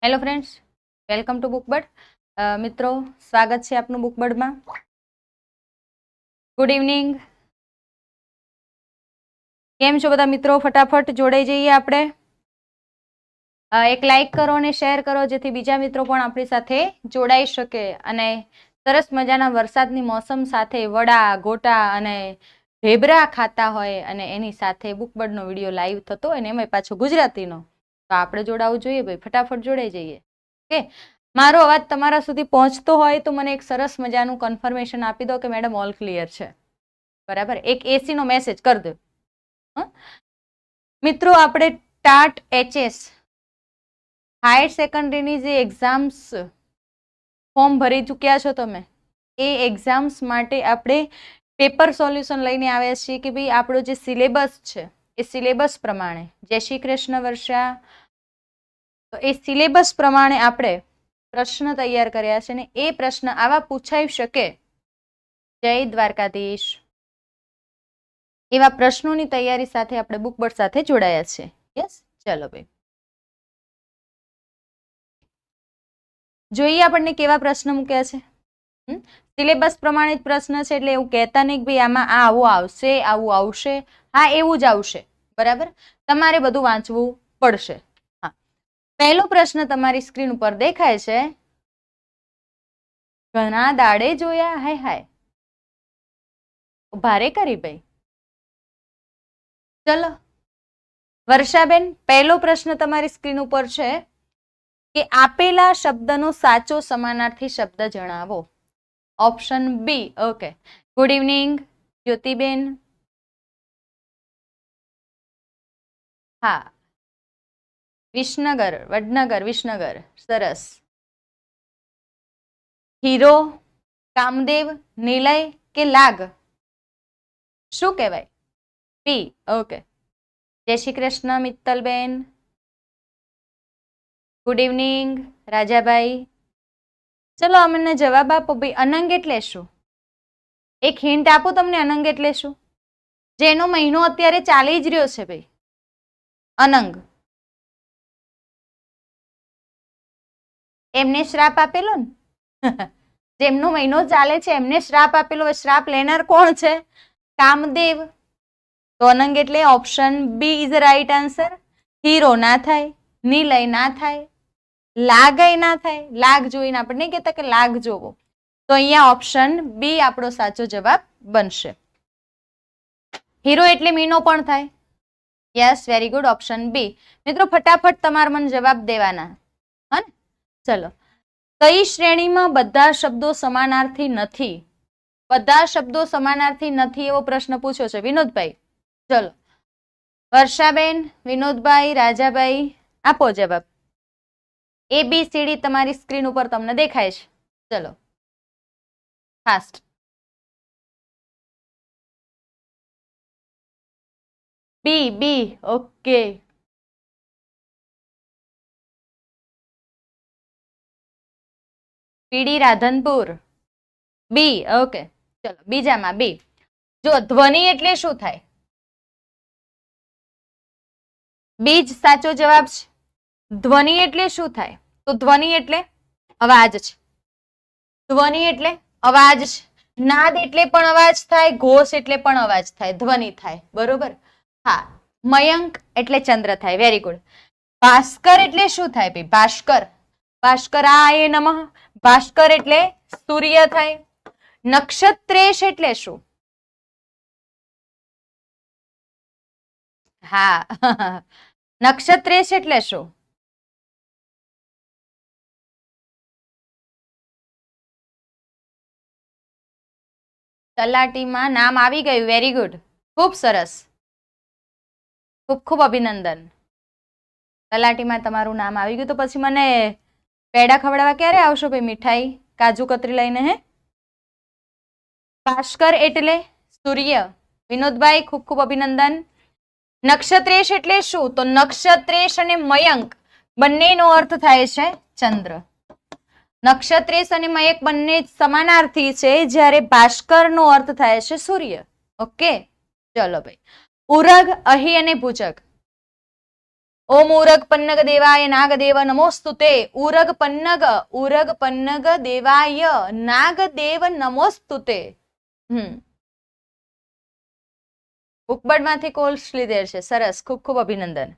Hello friends, welcome to Bookbird. મિત્રો, સ્વાગત છે આપનું બુકબર્ડમાં. Good evening. કેમ છો બધા મિત્રો? ફટાફટ જોડાઈ જઈએ આપણે. એક લાઈક કરો અને શેર કરો જેથી બીજા મિત્રો પણ આપણી સાથે જોડાઈ શકે અને સરસ મજાના વરસાદની મોસમ સાથે વડા, ગોટા અને ઢેબરા ખાતા હોય અને એની સાથે બુકબર્ડનો વિડીયો લાઈવ થતો હોય ને એમાં પાછો ગુજરાતીનો, તો આપણે જોડાવું જોઈએ ભાઈ. ફટાફટ જોડાઈ જઈએ. ઓકે, મારો અવાજ તમારા સુધી પહોંચતો હોય તો મને એક સરસ મજાનું કન્ફર્મેશન આપી દો કે મેડમ ઓલ ક્લિયર છે. બરાબર, એક એસી નો મેસેજ કરી દો. મિત્રો, આપણે ટાટ એચએસ હાયર સેકન્ડરીની જે એક્ઝામ્સ ફોર્મ ભરી ચૂક્યા છો તમે, એ એક્ઝામ્સ માટે આપણે પેપર સોલ્યુશન લઈને આવ્યા છીએ કે ભાઈ આપણો જે સિલેબસ છે એ સિલેબસ પ્રમાણે, જય શ્રી કૃષ્ણ વર્ષા, તો એ સિલેબસ પ્રમાણે આપણે પ્રશ્ન તૈયાર કર્યા છે ને એ પ્રશ્ન આવા પૂછાઈ શકે, જય દ્વારકાધીશ, એવા પ્રશ્નોની તૈયારી સાથે આપણે બુકબર્ડ સાથે જોડાયા છે. યસ, ચલો ભાઈ જોઈએ આપણને કેવા પ્રશ્ન મૂક્યા છે. સિલેબસ પ્રમાણે જ પ્રશ્ન છે એટલે એવું કહેતા નહીં કે ભાઈ આમાં આ આવું આવશે, આવું આવશે. હા, એવું જ આવશે. બરાબર, તમારે બધું વાંચવું પડશે. હા, પહેલો પ્રશ્ન તમારી સ્ક્રીન ઉપર દેખાય છે. ઘણા દાડે જોયા, હાય હાય, ભારે કરી ભાઈ. ચલો વર્ષાબેન, પહેલો પ્રશ્ન તમારી સ્ક્રીન ઉપર છે કે આપેલા શબ્દનો સાચો સમાનાર્થી શબ્દ જણાવો. Option B. Okay, good evening Jyotiben. હા, વિસનગર, વડનગર, વિસનગર, સરસ. હીરો, કામદેવ, નિલય કે લાગ? શું કહેવાય? બી. ઓકે, જય શ્રી કૃષ્ણ મિત્તલબેન. ગુડ ઇવનિંગ રાજાભાઈ. ચલો અમને જવાબ આપો ભાઈ. અનંગ એટલે શું? એક હિન્ટ આપો તમને. અનંગ એટલે શું? જેનો મહિનો અત્યારે ચાલી જ રહ્યો છે ભાઈ, અનંગ. એમને શ્રાપ આપેલો ને જેમનો મહિનો ચાલે છે એમને શ્રાપ આપેલો. શ્રાપ લેનાર કોણ છે? કામદેવ. તો અનંગ એટલે option B is right answer. Hero ના થાય, નિલય ના થાય, લાગય ના થાય. લાગ જોઈને આપણે નહીં કહેતા કે લાગ જોવો, તો અહીંયા ઓપ્શન બી આપણો સાચો જવાબ બનશે. હીરો એટલે મીનો પણ થાય. Yes, very good, option B. મિત્રો ફટાફટ તમારે મને જવાબ દેવાના. હા ને, ચલો. કઈ શ્રેણીમાં બધા શબ્દો સમાનાર્થી નથી? બધા શબ્દો સમાનાર્થી નથી એવો પ્રશ્ન પૂછ્યો છે વિનોદભાઈ. ચલો વર્ષાબેન, વિનોદભાઈ, રાજાભાઈ, આપો જવાબ. ABCD તમારી સ્ક્રીન ઉપર તમને દેખાય છે. ચલો ફાસ્ટ. બી. બી. ઓકે, પીડી રાધનપુર. બી. ઓકે, ચલો બીજામાં બી. જો ધ્વનિ એટલે શું થાય? બીજ સાચો જવાબ છે. ધ્વનિ એટલે શું થાય? તો ધ્વનિ એટલે અવાજ છે. ધ્વનિ એટલે અવાજ છે. નાદ એટલે પણ અવાજ થાય, ઘોષ એટલે પણ અવાજ થાય, ધ્વનિ થાય. બરોબર. હા, મયંક એટલે ચંદ્ર થાય. Very good. ભાસ્કર એટલે શું થાય ભાઈ? ભાસ્કર, ભાસ્કરાય નમઃ. ભાસ્કર એટલે સૂર્ય થાય. નક્ષત્રેશ એટલે શું? હા નક્ષત્રેશ એટલે શું? તલાટીમાં નામ આવી ગયું. વેરી ગુડ, ખૂબ સરસ, ખૂબ ખૂબ અભિનંદન. તલાટીમાં તમારું નામ આવી ગયું તો પછી મને પેડા ખવડાવવા ક્યારે આવશો ભાઈ? મીઠાઈ, કાજુ કતરી લઈને. હે, ભાસ્કર એટલે સૂર્ય. વિનોદભાઈ ખૂબ ખૂબ અભિનંદન. નક્ષત્રેશ એટલે શું? તો નક્ષત્રેશ અને મયંક બંનેનો અર્થ થાય છે ચંદ્ર. નક્ષત્રેશ અને મયંક બંને સમાનાર્થી છે, જ્યારે ભાસ્કર નો અર્થ થાય છે સૂર્ય. ઓકે, ચલો ભાઈ. ઉરગ, અહી અને ભુજગ. ઓમ ઉરગ પન્નગ દેવાય નાગદેવ નમોસ્તુતે. ઉરગ પન્નગ દેવાય નાગદેવ નમોસ્તુતે. બુકબર્ડ માંથી કોલ્સ લીધેલ છે. સરસ, ખૂબ ખૂબ અભિનંદન.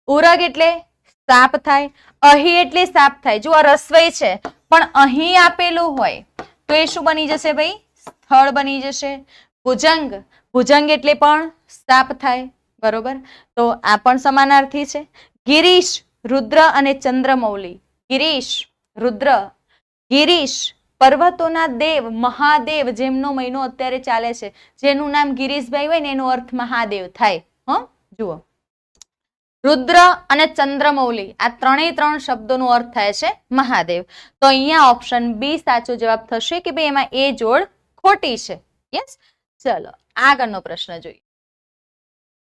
ઉરગ એટલે સાપ થાય, અહીં એટલે સાપ થાય. જો આ રસવઈ છે પણ અહીં આપેલું હોય તો એ શું બની જશે ભાઈ? સ્થળ બની જશે. ભુજંગ એટલે પણ સાપ થાય. બરોબર, તો આ પણ સમાનાર્થી છે. ગિરીશ, રુદ્ર અને ચંદ્રમૌલી. ગિરીશ પર્વતોના દેવ, મહાદેવ, જેમનો મહિનો અત્યારે ચાલે છે, જેનું નામ ગિરીશભાઈ હોય ને એનો અર્થ મહાદેવ થાય. જુઓ, રુદ્ર અને ચંદ્રમૌલી આ ત્રણ શબ્દોનો અર્થ થાય છે મહાદેવ. તો અહીંયા ઓપ્શન બી સાચો જવાબ થશે કે ભાઈ એમાં એ જોડ ખોટી છે. યસ. ચલો આગળનો પ્રશ્ન જોઈએ.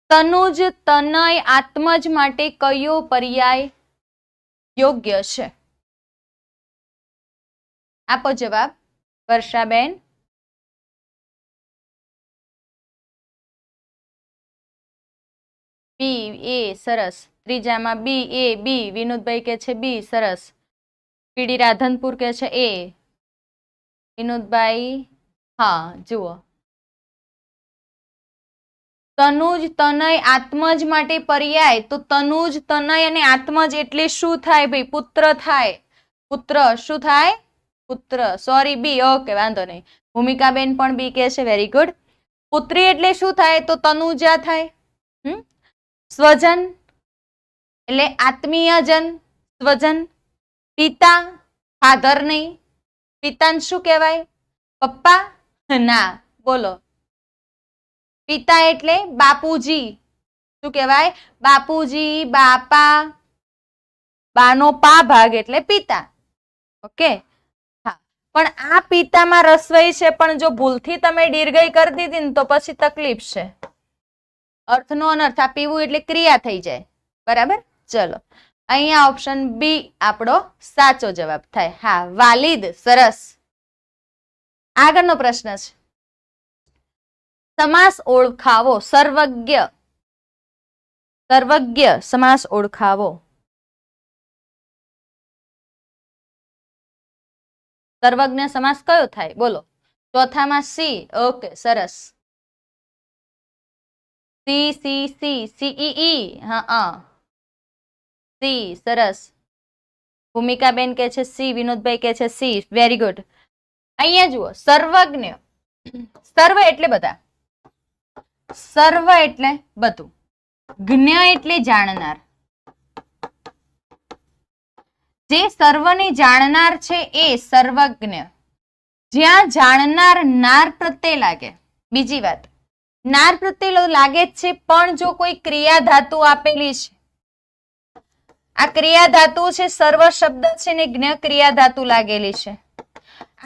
તનુજ, તનય, આત્મજ માટે કયો પર્યાય યોગ્ય છે? આપો જવાબ વર્ષાબેન. બી એ. સરસ. ત્રીજામાં બી એ. બી વિનોદભાઈ કે છે બી. સરસ. પીડી રાધનપુર કે છે એ. વિનોદભાઈ હા. જુઓ, તનુજ, તનય, આત્મજ માટે પર્યાય. તો તનુજ, તનય અને આત્મજ એટલે શું થાય ભાઈ? પુત્ર થાય. પુત્ર શું થાય? પુત્ર. સોરી, બી. ઓકે, વાંધો નહીં. ભૂમિકાબેન પણ બી કે છે. Very good. પુત્રી એટલે શું થાય? તો તનુજા થાય. સ્વજન એટલે આત્મીયજન, સ્વજન. પિતા, ફાધર નહીં. પિતાને શું કહેવાય? પપ્પા ના. બોલો, પિતા એટલે બાપુજી. શું કહેવાય? બાપુજી, બાપા. બાનો પા ભાગ એટલે પિતા. ઓકે. હા, પણ આ પિતામાં રસવઈ છે, પણ જો ભૂલથી તમે દીર્ઘઈ કરી દીધી ને તો પછી તકલીફ છે. અર્થનો અનર્થ. આ પીવું એટલે ક્રિયા થઈ જાય. બરાબર. ચલો, અહીંયા ઓપ્શન બી આપણો સાચો જવાબ થાય. હા, વાલિદ. સરસ. આગળનો પ્રશ્ન છે. સમાસ ઓળખાવો. સર્વજ્ઞ સમાસ ઓળખાવો. સર્વજ્ઞ સમાસ કયો થાય? બોલો. ચોથામાં સી. ઓકે, સરસ. સીઈ. હા, સી. સરસ. ભૂમિકાબેન કે છે સી. વિનોદભાઈ કે છે સી. Very good. અહીંયા જુઓ, સર્વજ્ઞ. સર્વ એટલે બધા. સર્વ એટલે બધું. જ્ઞ એટલે જાણનાર. જે સર્વને જાણનાર છે એ સર્વજ્ઞ. જ્યાં જાણનાર નાર પ્રત્યે લાગે. બીજી વાત, નાર પ્રત્યે લાગે જ છે, પણ જો કોઈ ક્રિયા ધાતુ આપેલી છે, આ ક્રિયા ધાતુ છે, સર્વ શબ્દ છે ને જ્ઞ ક્રિયા ધાતુ લાગેલી છે.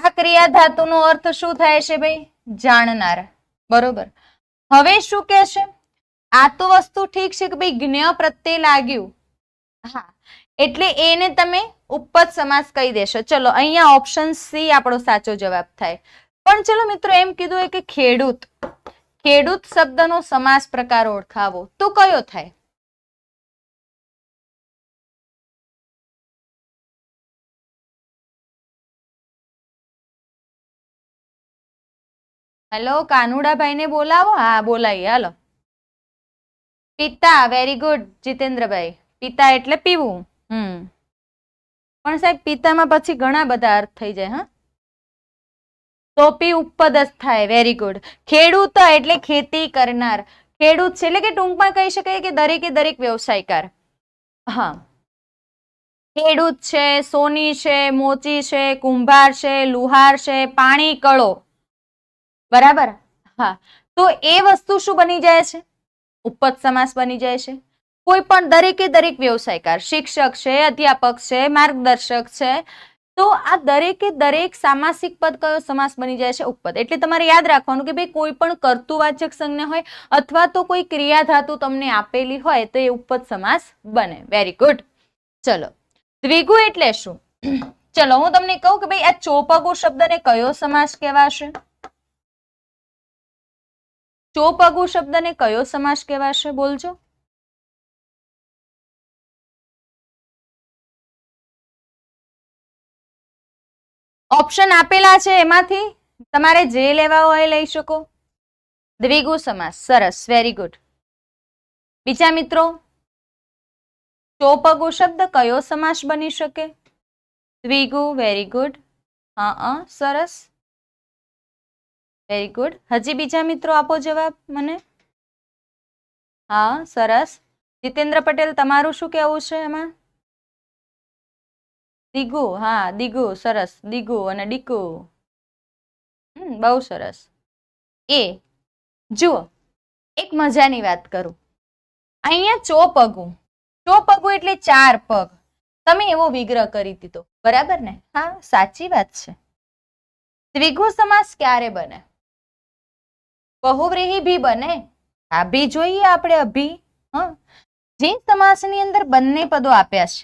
આ ક્રિયા ધાતુનો અર્થ શું થાય છે ભાઈ? જાણનાર. બરોબર. હવે શું કે છે? આ તો વસ્તુ ઠીક છે કે ભાઈ જ્ઞ પ્રત્યે લાગ્યું. હા, એટલે એને તમે ઉપપદ સમાસ કહી દેશો. ચલો, અહીંયા ઓપ્શન સી આપણો સાચો જવાબ થાય. પણ ચલો મિત્રો, એમ કીધું હોય કે ખેડૂત શબ્દનો સમાસ પ્રકાર ઓળખાવો, તો કયો થાય? હેલો, કાનુડાભાઈ ને બોલાવો. હા, બોલાવીએ. હાલો. પિતા. Very good જીતેન્દ્રભાઈ. પિતા એટલે પીવું. પણ સાહેબ, પિતામાં પછી ઘણા બધા અર્થ થઈ જાય. હા, તો પી ઉપપદ જ થાય. Very good. ખેડૂત એટલે ખેતી કરનાર. ખેડૂત છે એટલે કે ટૂંકમાં કહી શકાય કે દરેકે દરેક વ્યવસાયકાર. હા, ખેડૂત છે, સોની છે, મોચી છે, કુંભાર છે, લુહાર છે, પાણી કળો. બરાબર. હા, તો એ વસ્તુ શું બની જાય છે? ઉપપદ સમાસ બની જાય છે. કોઈ પણ દરેકે દરેક વ્યવસાયકાર, શિક્ષક છે, અધ્યાપક છે, માર્ગદર્શક છે, તો આ દરેકે દરેક સામાસિક પદ કયો સમાસ બની જાય છે? ઉપપદ. એટલે તમારે યાદ રાખવાનું કે ભાઈ કોઈ પણ કર્તૃવાચક સંજ્ઞા હોય અથવા તો કોઈ ક્રિયા ધાતુ તમને આપેલી હોય તો એ ઉપપદ સમાસ બને. Very good. ચલો, દ્વિગુ એટલે શું? ચલો, હું તમને કહું કે ભાઈ આ ચોપગુ શબ્દને કયો સમાસ કહેવાશે? ચોપગુ શબ્દને કયો સમાસ કહેવાશે? બોલજો. ઓપ્શન આપેલા છે એમાંથી તમારે જે લેવા હોય લઈ શકો. દ્વિગુ સમાસ, સરસ, વેરી ગુડ. બીજા મિત્રો, ચોપગુ શબ્દ કયો સમાસ બની શકે? દ્વિગુ, વેરી ગુડ. સરસ, વેરી ગુડ. હજી બીજા મિત્રો આપો જવાબ મને. હા, સરસ. જીતેન્દ્ર પટેલ, તમારું શું કહેવું છે એમાં? દિગુ, હા દિગુ, સરસ, દિગુ અને ડીકુ. બહુ સરસ. એ જુઓ, એક મજાની વાત કરું. અહીંયા ચોપગુ એટલે 4 પગ. તમે એવો વિગ્રહ કરી દીધો, બરાબર ને? હા, સાચી વાત છે. દ્વિગુ સમાસ ક્યારે બને? બહુવ્રીહી ભી બને. આ ભી જોઈએ આપણે, અભી. જે સમાસની અંદર બંને પદો આપ્યા છે,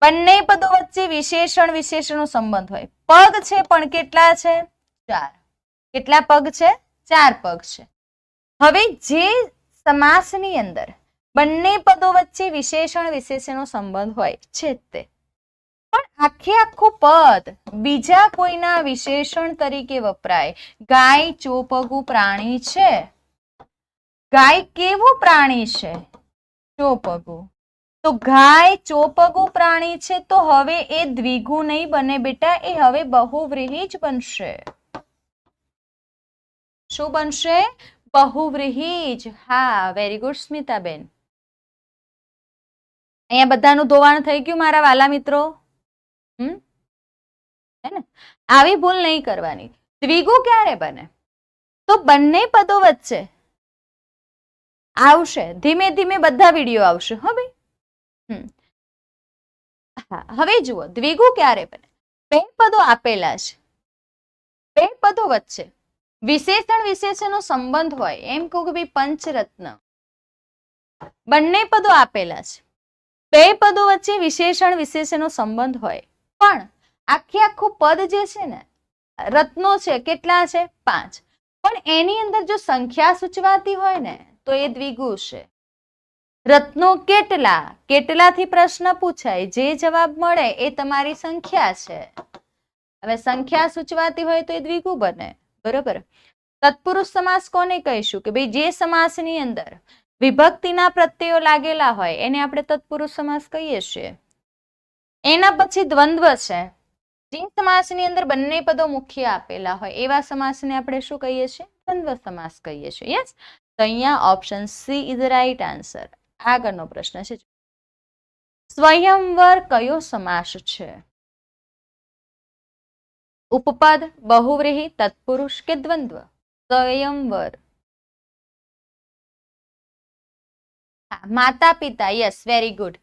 બંને પદો વચ્ચે વિશેષણનો સંબંધ હોય. પગ છે પણ કેટલા છે? 4. કેટલા પગ છે? 4 પગ છે. હવે જે સમાસની અંદર બંને પદો વચ્ચે વિશેષણનો સંબંધ હોય છે તે પણ આખું પદ બીજા કોઈના વિશેષણ તરીકે વપરાય. ગાય ચોપગુ પ્રાણી છે. ગાય કેવું પ્રાણી છે? ચોપગુ. તો ગાય ચોપગુ પ્રાણી છે, તો હવે એ દ્વિગુ નહીં બને બેટા, એ હવે બહુવ્રીહી જ બનશે. શું બનશે? બહુવ્રીહી જ. હા, વેરી ગુડ સ્મિતાબેન. અહીંયા બધાનું ધોવાણ થઈ ગયું મારા વાલા મિત્રો? હે ને? આવી ભૂલ નહીં કરવાની. દ્વિગુ ક્યારે બને? તો બંને પદો વચ્ચે આવશે. ધીમે ધીમે બધા વિડીયો આવશે. હવે હવે જુઓ, દ્વિગુ ક્યારે બને? બે પદો આપેલા છે, બે પદો વચ્ચે વિશેષણનો સંબંધ હોય. એમ કહું કે ભાઈ પંચરત્ન, બંને પદો આપેલા છે, બે પદો વચ્ચે વિશેષણનો સંબંધ હોય, પણ આખું પદ જે છે ને, રત્નો છે, કેટલા છે? 5. પણ એની અંદર જો સંખ્યા સૂચવાતી હોય ને, તો એ દ્વિગુ છે. રત્નો કેટલા? કેટલાથી પ્રશ્ન પૂછાય, જે જવાબ મળે એ તમારી સંખ્યા છે. હવે સંખ્યા સૂચવાતી હોય તો એ દ્વિગુ બને, બરોબર? તત્પુરુષ સમાસ કોને કહીશું? કે ભાઈ જે સમાસની અંદર વિભક્તિના પ્રત્યયો લાગેલા હોય એને આપણે તત્પુરુષ સમાસ કહીએ છીએ. એના પછી દ્વંદ્વ છે. જે સમાસની અંદર બંને પદો મુખ્ય આપેલા હોય એવા સમાસને આપણે શું કહીએ છીએ? દ્વંદ્વ સમાસ કહીએ છીએ. યસ, તો અહીંયા option she is right answer. આગળનો પ્રશ્ન છે, સ્વયંવર કયો સમાસ છે? ઉપપદ, બહુવ્રીહી, તત્પુરુષ કે દ્વંદ્વ? સ્વયંવર. માતા પિતા, yes, very good.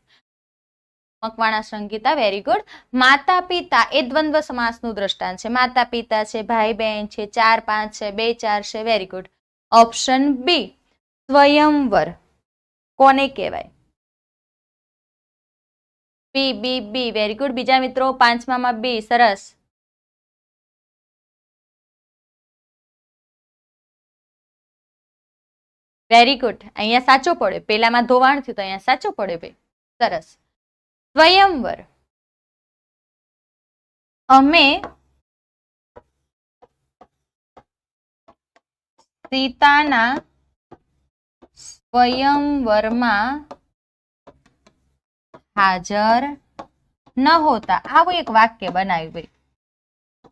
Makwana Sangeeta, very good. માતા પિતા એ દ્વંદ્વ સમાસનું દ્રષ્ટાંત છે. માતા પિતા છે, ભાઈ બહેન છે, 4 5 છે, 2 4 છે, વેરી ગુડ. ઓપ્શન બી, સ્વયંવર કોને કહેવાય? બી બી બી, વેરી ગુડ. બીજા મિત્રો, 5માં બી, સરસ. Very good. અહીંયા સાચો પડે. પેલામાં ધોવાણ થયું તો અહીંયા સાચો પડે ભાઈ. સરસ. સ્વયંવર. અમે સીતાના સ્વયંવરમાં હાજર ન હોતા. આવું એક વાક્ય બનાવ્યું ભાઈ.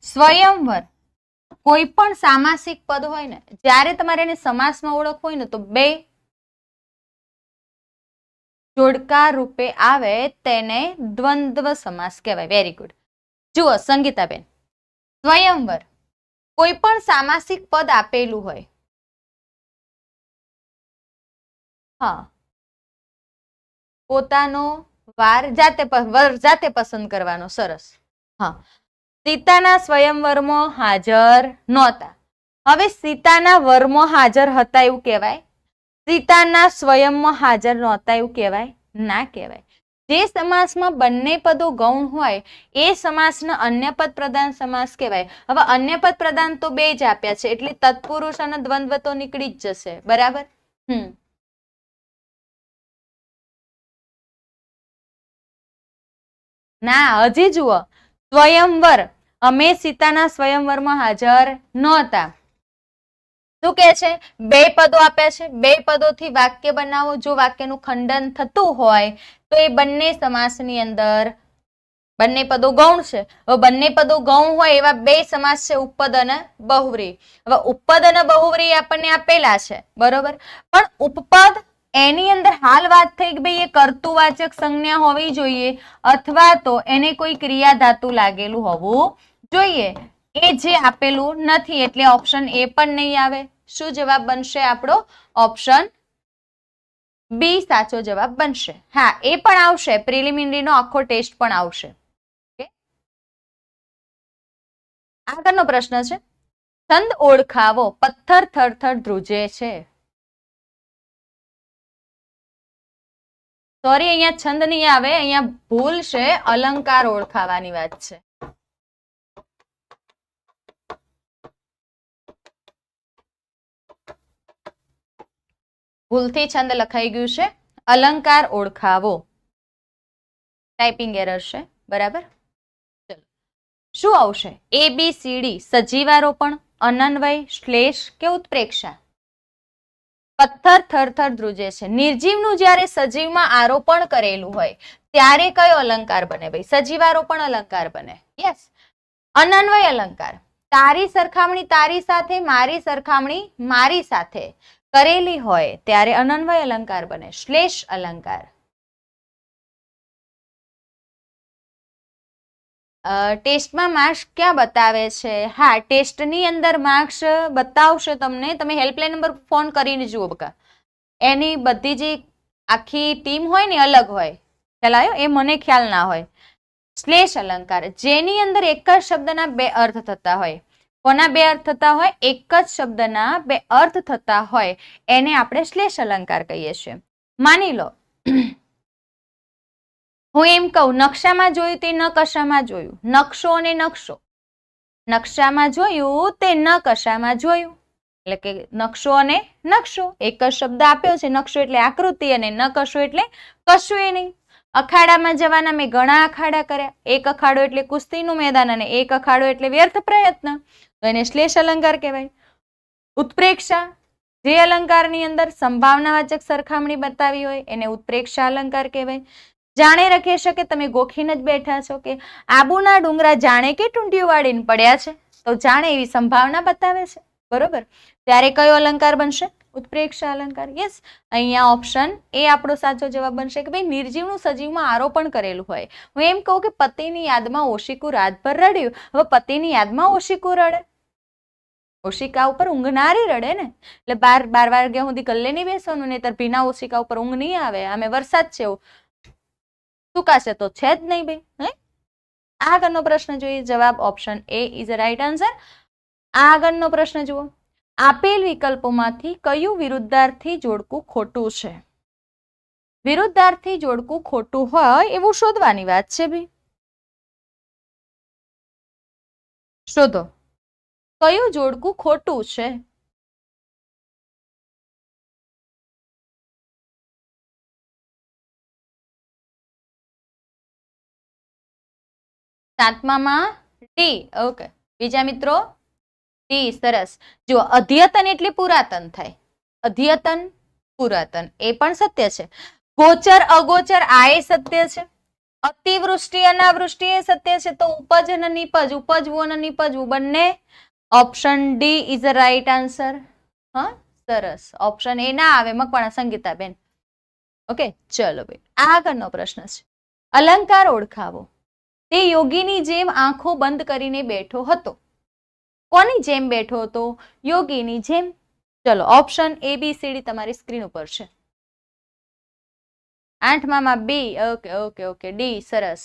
સ્વયંવર કોઈ પણ સામાસિક પદ હોય ને, જ્યારે તમારે એને સમાસમાં ઓળખવું હોય ને, તો બે જોડકા રૂપે આવે તેને દ્વંદ્વ સમાસ કહેવાય. Very good. જુઓ સંગીતાબેન, સ્વયંવર કોઈ પણ સામાસિક પદ આપેલું હોય, હા, પોતાનો વાર જાતે પસંદ કરવાનો. સરસ. હા, સીતાના સ્વયંવરમાં હાજર નહોતા. હવે સીતાના વરમાં હાજર હતા એવું કહેવાય? સીતાના સ્વયંમાં હાજર નહોતા એવું કહેવાય? ના કહેવાય. જે સમાસમાં બંને પદો ગૌણ હોય એ સમાસને અન્ય પદ પ્રધાન સમાસ કહેવાય. હવે અન્ય પદ પ્રધાન તો બે જ આપ્યા છે, એટલે તત્પુરુષ અને દ્વંદ્વ તો નીકળી જ જશે. બરાબર? ના, હજી જુઓ, સ્વયંવર અમે સીતાના સ્વયંવરમાં હાજર નહોતા. શું કે છે? બે પદો આપ્યા છે, બે પદોથી વાક્ય બનાવો. જો વાક્યનું ખંડન થતું હોય તો એ બંને સમાસની અંદર બંને પદો ગૌણ છે. હવે બંને પદો ગૌણ હોય એવા બે સમાસ છે, ઉપપદ અને બહુવ્રીહી. હવે ઉપપદ અને બહુવ્રીહી આપણને આપેલા છે, બરોબર, પણ ઉપપદ એની અંદર હાલ વાત થઈ કે ભાઈ એ કર્તૃવાચક સંજ્ઞા હોવી જોઈએ અથવા તો એને કોઈ ક્રિયા ધાતુ લાગેલું હોવું જોઈએ. એ જે આપેલું નથી એટલે ઓપ્શન એ પણ નહીં આવે. શું જવાબ બનશે આપણો? ઓપ્શન બી સાચો જવાબ બનશે. હા, એ પણ આવશે, પ્રિલિમિનરીનો આખો ટેસ્ટ પણ આવશે. આગળનો પ્રશ્ન છે, છંદ ઓળખાવો. પથ્થર થરથર ધ્રુજે છે. સોરી, અહીંયા છંદ નહીં આવે, અહીંયા ભૂલ છે, અલંકાર ઓળખાવાની વાત છે. ભૂલથી છંદ લખાઈ ગયું છે. અલંકાર ઓળખાવો. ટાઈપિંગ એરર છે, બરાબર. ચલો, શું આવશે? ABCD સજીવારોપણ, અનન્વય, શ્લેષ કે ઉત્પ્રેક્ષા? પથ્થર થરથર ધ્રુજે છે. નિર્જીવનું જ્યારે સજીવમાં આરોપણ કરેલું હોય ત્યારે કયો અલંકાર બને? ભાઈ સજીવારોપણ અલંકાર બને. યસ. અનન્વય અલંકાર, તારી સરખામણી તારી સાથે, મારી સરખામણી મારી સાથે કરેલી હોય ત્યારે અનન્વય અલંકાર બને. શ્લેષ અલંકાર. ટેસ્ટમાં માર્ક્સ ક્યાં બતાવે છે? હા, ટેસ્ટની અંદર માર્ક્સ બતાવશે તમને. તમે હેલ્પલાઇન નંબર ફોન કરીને જુઓ. બકા એની બધી જે આખી ટીમ હોય ને અલગ હોય. ખ્યાલ આવ્યો? એ મને ખ્યાલ ના હોય. શ્લેષ અલંકાર, જેની અંદર એક જ શબ્દના બે અર્થ થતા હોય. કોના બે અર્થ થતા હોય? એક જ શબ્દના બે અર્થ થતા હોય એને આપણે શ્લેષ અલંકાર કહીએ છીએ. માની લો હું એમ કહું, નકશામાં જોયું તે ન કશામાં જોયું. નકશો અને નકશો. નકશામાં જોયું તે ન કશામાં જોયું. એટલે કે નકશો અને નકશો એક જ શબ્દ આપ્યો છે. નકશો એટલે આકૃતિ અને નકશો એટલે કશું એ નહીં. અખાડામાં જવાના મેં ઘણા અખાડા કર્યા. એક અખાડો એટલે કુસ્તીનું મેદાન અને એક અખાડો એટલે વ્યર્થ પ્રયત્ન. તો એને શ્લેષ અલંકાર કહેવાય. ઉત્પ્રેક્ષા, જે અલંકારની અંદર સંભાવનાવાચક સરખામણી બતાવી હોય એને ઉત્પ્રેક્ષા અલંકાર કહેવાય. જાણે રખે શકે, તમે ગોખીને જ બેઠા છો કે આબુના ડુંગરા જાણે કે ટુંડિયું વાળીને પડ્યા છે, તો જાણે એવી સંભાવના બતાવે છે, બરોબર. ત્યારે કયો અલંકાર બનશે? ઉત્પ્રેક્ષા અલંકાર. યસ, અહીંયા ઓપ્શન એ આપણો સાચો જવાબ બનશે કે ભાઈ નિર્જીવનું સજીવમાં આરોપણ કરેલું હોય. હું એમ કહું કે પતિની યાદમાં ઓશિકું રાતભર રડ્યું. હવે પતિની યાદમાં ઓશિકું રડે, ઓશિકા ઉપર ઊંઘનારી રડે ને, એટલે 12 વાગ્યા સુધી કલ્લે નહીં બેસવાનું, નહીતર ભીના ઓશિકા ઉપર ઊંઘ નહીં આવે. આમે વરસાદ છે, સુકાશે તો છે જ નહીં ભાઈ. આગળનો પ્રશ્ન જોઈએ. જવાબ option A is right answer. આગળનો પ્રશ્ન જુઓ. આપેલ વિકલ્પોમાંથી કયું વિરુદ્ધાર્થી જોડકું ખોટું છે? વિરુદ્ધાર્થી જોડકું ખોટું હોય એવું શોધવાની વાત છે ભાઈ. શોધો કયું જોડકું ખોટું છે. સાતમામાં ડી. ઓકે, બીજા મિત્રો ડી. સરસ. જુઓ, અધ્યતન એટલે પુરાતન થાય. અધ્યતન પુરાતન એ પણ સત્ય છે. ગોચર અગોચર આ એ સત્ય છે. અતિવૃષ્ટિ અનાવૃષ્ટિ એ સત્ય છે. તો ઉપજ અને નિપજ, ઉપજવું અને નિપજવું બંને option D is a right answer. હા, સરસ. ઓપ્શન એ ના આવે મકવાણા સંગીતાબેન. ઓકે, ચલો ભાઈ આગળનો પ્રશ્ન છે. અલંકાર ઓળખાવો. તે યોગીની જેમ આંખો બંધ કરીને બેઠો હતો. કોની જેમ બેઠો હતો? યોગીની જેમ. ચલો, ઓપ્શન ABCD તમારી સ્ક્રીન ઉપર છે. 8માં B. Okay okay okay, D. સરસ,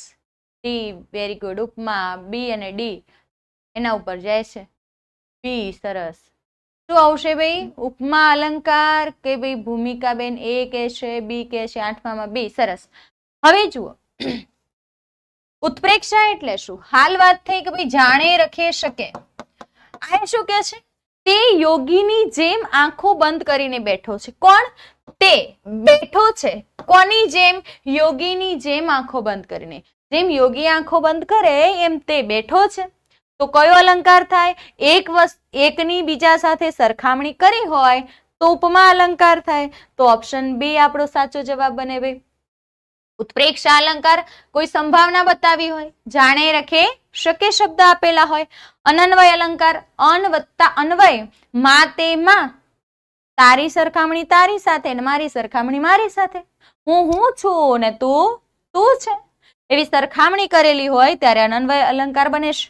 D. Very good. Upama B અને ડી એના ઉપર જાય છે. બી. સરસ. શું આવશે ભાઈ? ઉપમા અલંકાર કે ભાઈ ભૂમિકા બેન એ કે છે, બી કે છે. 8માં બી. સરસ. હવે જુઓ, ઉત્પ્રેક્ષા એટલે શું? હાલ વાત થઈ કે ભાઈ જાણે રખે શકે. આ શું કે છે? તે યોગીની જેમ આંખો બંધ કરીને બેઠો છે. કોણ? તે બેઠો છે. કોની જેમ? યોગીની જેમ આંખો બંધ કરીને. જેમ યોગી આંખો બંધ કરે એમ તે બેઠો છે. તો કયો અલંકાર થાય? એકની બીજા સાથે સરખામણી કરી હોય તો ઉપમા અલંકાર થાય. તો ઓપ્શન બી આપણો સાચો જવાબ બને ભાઈ. ઉત્પ્રેક્ષ અલંકાર કોઈ સંભાવના બતાવી હોય, જાણે રખે શકે શબ્દ આપેલા હોય. અનન્વય અલંકાર અન વત્તા અન્વય, માં તે માં, તારી સરખામણી તારી સાથે ને મારી સરખામણી મારી સાથે, હું છું ને તું છે, એવી સરખામણી કરેલી હોય ત્યારે અનન્વય અલંકાર બને છે.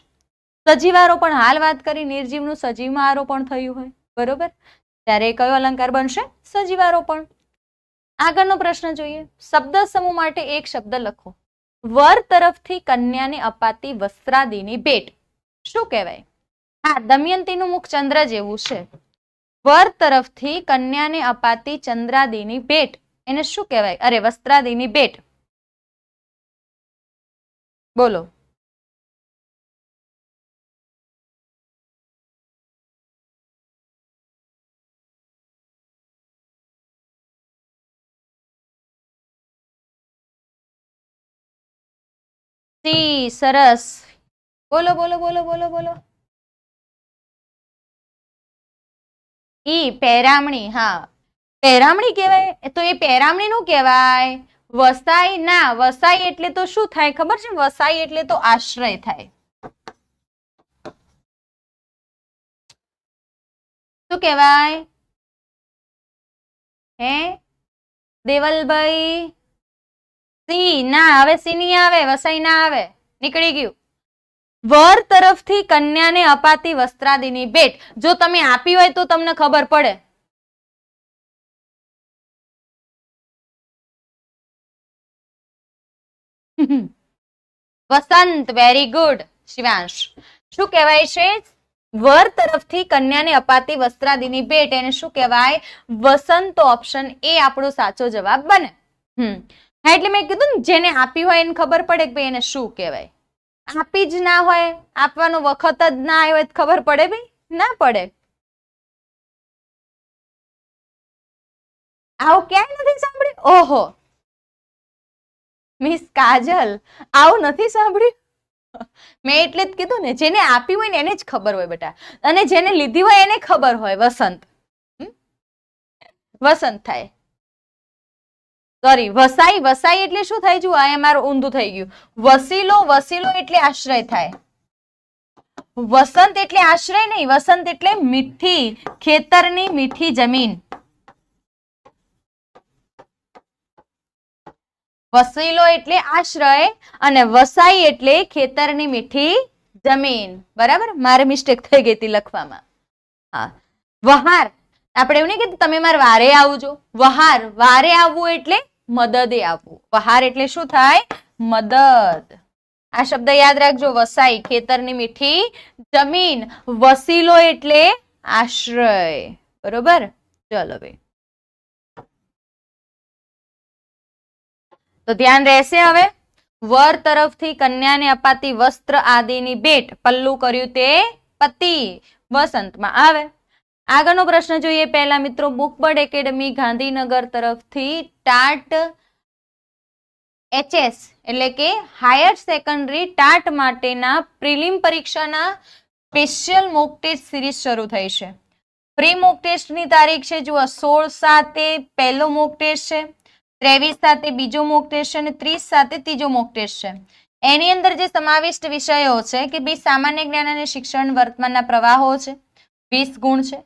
સજીવારોપણ, હાલ વાત કરી નિર્જીવનું સજીવમાં આરોપણ થયું હોય, બરોબર, ત્યારે કયો અલંકાર બનશે? સજીવારોપણ. આગળનો પ્રશ્ન જોઈએ. શબ્દ સમૂહ માટે એક શબ્દ લખો. વર તરફથી કન્યાને અપાતી વસ્ત્રાદિની ભેટ શું કહેવાય? હા, દમયંતીનું મુખ ચંદ્ર જેવું છે. વર તરફથી કન્યાને અપાતી ચંદ્રાદિની ભેટ એને શું કહેવાય? અરે, વસ્ત્રાદિની ભેટ. બોલો. સરસ. બોલો બોલો બોલો બોલો બોલો. ઈ પહેરામણી. હા, પહેરામણી કહેવાય. તો એ પહેરામણી નું કહેવાય. વસાઈ ના, વસાઈ એટલે તો શું થાય ખબર છે? વસાઈ એટલે તો આશ્રય થાય. શું કહેવાય? હે દેવલભાઈ? સી ના, હવે સી નહીં આવે, વસાઈ ના આવે, નીકળી ગયું. વર તરફથી કન્યાને અપાતી વસ્ત્રાદિની ભેટ જો તમે આપી હોય તો તમને ખબર પડે. વસંત, વેરી ગુડ શિવાંશ. શું કહેવાય છે? વર તરફથી કન્યાને અપાતી વસ્ત્રાદિની ભેટ એને શું કહેવાય? વસંત. ઓપ્શન એ આપણો સાચો જવાબ બને. હા, એટલે મેં કીધું ને, જેને આપી હોય એને ખબર પડે કે ભાઈ એને શું કહેવાય. આપી જ ના હોય, આપવાનો વખત જ ના આવ્યો હોય, ખબર પડે ભાઈ? ના પડે. આવું ક્યાંય નથી સાંભળ્યું? ઓહો, મિસ કાજલ, આવું નથી સાંભળ્યું? મેં એટલે જ કીધું ને, જેને આપી હોય ને એને જ ખબર હોય બેટા, અને જેને લીધી હોય એને ખબર હોય. વસંત, વસંત થાય. સોરી, વસાઈ. વસાઈ એટલે શું થાય? જો આ મારું ઊંધું થઈ ગયું. વસીલો, વસીલો એટલે આશ્રય થાય. વસંત એટલે આશ્રય નહીં, વસંત એટલે મીઠી, ખેતરની મીઠી જમીન. વસીલો એટલે આશ્રય અને વસાઈ એટલે ખેતરની મીઠી જમીન. બરાબર, મારે મિસ્ટેક થઈ ગઈ હતી લખવામાં. હા, વહાર. આપણે એવું નહીં કીધું તમે મારે વારે આવજો. વહાર, વારે આવવું એટલે મદદે આવવું. વહાર એટલે શું થાય? મદદ. આ શબ્દ યાદ રાખજો. વસાઈ, ખેતરની મીઠી જમીન. વસીલો એટલે આશ્રય. બરોબર, ચલો ભાઈ. તો ધ્યાન રહેશે. હવે વર તરફથી કન્યાને અપાતી વસ્ત્ર આદિની ભેટ પલ્લું કર્યું તે પતિ. વસંતમાં આવે. આગળનો પ્રશ્ન જોઈએ. પહેલા મિત્રો, બુકબર્ડ એકેડમી ગાંધીનગર તરફથી ટાટ HS એટલે કે હાયર સેકન્ડરી ટાટ માટેના પ્રિલિમ પરીક્ષાના સ્પેશિયલ મોક ટેસ્ટ સિરીઝ શરૂ થઈ છે. પ્રી મોક ટેસ્ટની તારીખ છે જુઓ, 16/7 પહેલો મોક ટેસ્ટ છે, 23/7 બીજો મોક ટેસ્ટ છે અને 30/7 ત્રીજો મોક ટેસ્ટ છે. એની અંદર જે સમાવિષ્ટ વિષયો છે કે ભાઈ સામાન્ય જ્ઞાન અને શિક્ષણ વર્તમાનના પ્રવાહો છે, 20 ગુણ છે.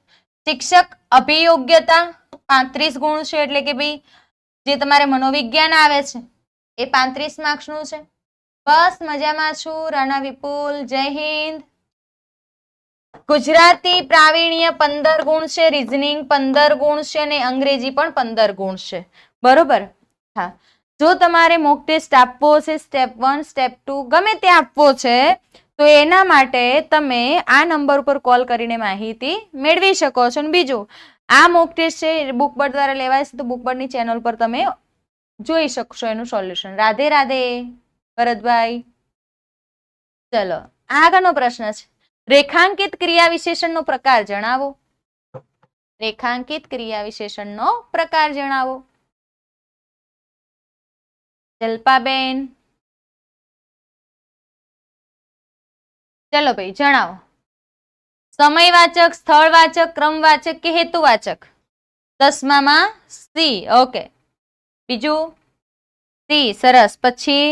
શિક્ષક અભિયોગ્યતા 35 ગુણ છે, એટલે કે ભાઈ જે તમારે મનોવિજ્ઞાન આવે છે એ 35 માર્ક્સનું છે. બસ મજામાં છું. રાણા વિપુલ, જય હિન્દ. ગુજરાતી પ્રાવીણ્ય 15 ગુણ છે, રીઝનિંગ 15 ગુણ છે અને અંગ્રેજી પણ 15 ગુણ છે. બરોબર. હા, જો તમારે મોક ટેસ્ટ આપવો છે, સ્ટેપ 1 સ્ટેપ 2 ગમે તે આપવો છે, તો એના માટે તમે આ નંબર ઉપર કોલ કરીને માહિતી મેળવી શકો છો. અને બીજું, આ મોક ટેસ્ટ છે બુકબર્ડ દ્વારા લેવાય છે, તો બુકબર્ડની ચેનલ પર તમે જોઈ શકશો એનું સોલ્યુશન. રાધે રાધે ભરતભાઈ. ચલો, આગળનો પ્રશ્ન છે. રેખાંકિત ક્રિયા વિશેષણનો પ્રકાર જણાવો. રેખાંકિત ક્રિયા વિશેષણનો પ્રકાર જણાવો. જલ્પાબેન, ચલો ભાઈ જણાવો. સમયવાચક, સ્થળવાચક, ક્રમવાચક કે હેતુવાચક? 10માં સી. ઓકે, બીજું સી. સરસ. પછી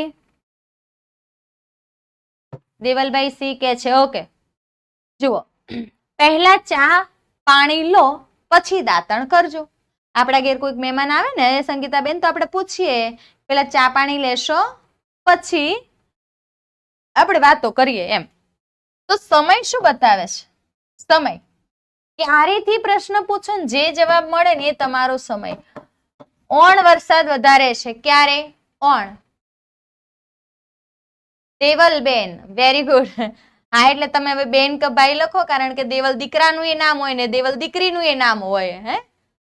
દેવલભાઈ સી કે છે. ઓકે, જુઓ, પહેલા ચા પાણી લો પછી દાંતણ કરજો. આપણા ઘેર કોઈક મહેમાન આવે ને સંગીતાબેન, તો આપણે પૂછીએ પેલા ચા પાણી લેશો પછી આપણે વાતો કરીએ એમ. તો સમય શું બતાવે છે? સમય ક્યારેથી પ્રશ્ન પૂછો ને જે જવાબ મળે ને એ તમારો સમય. ઓણ વરસાદ વધારે છે. ક્યારે? ઓણ. દેવલબેન, વેરી ગુડ. હા, એટલે તમે હવે બેન કે ભાઈ લખો, કારણ કે દેવલ દીકરાનું એ નામ હોય ને દેવલ દીકરીનું એ નામ હોય. હે,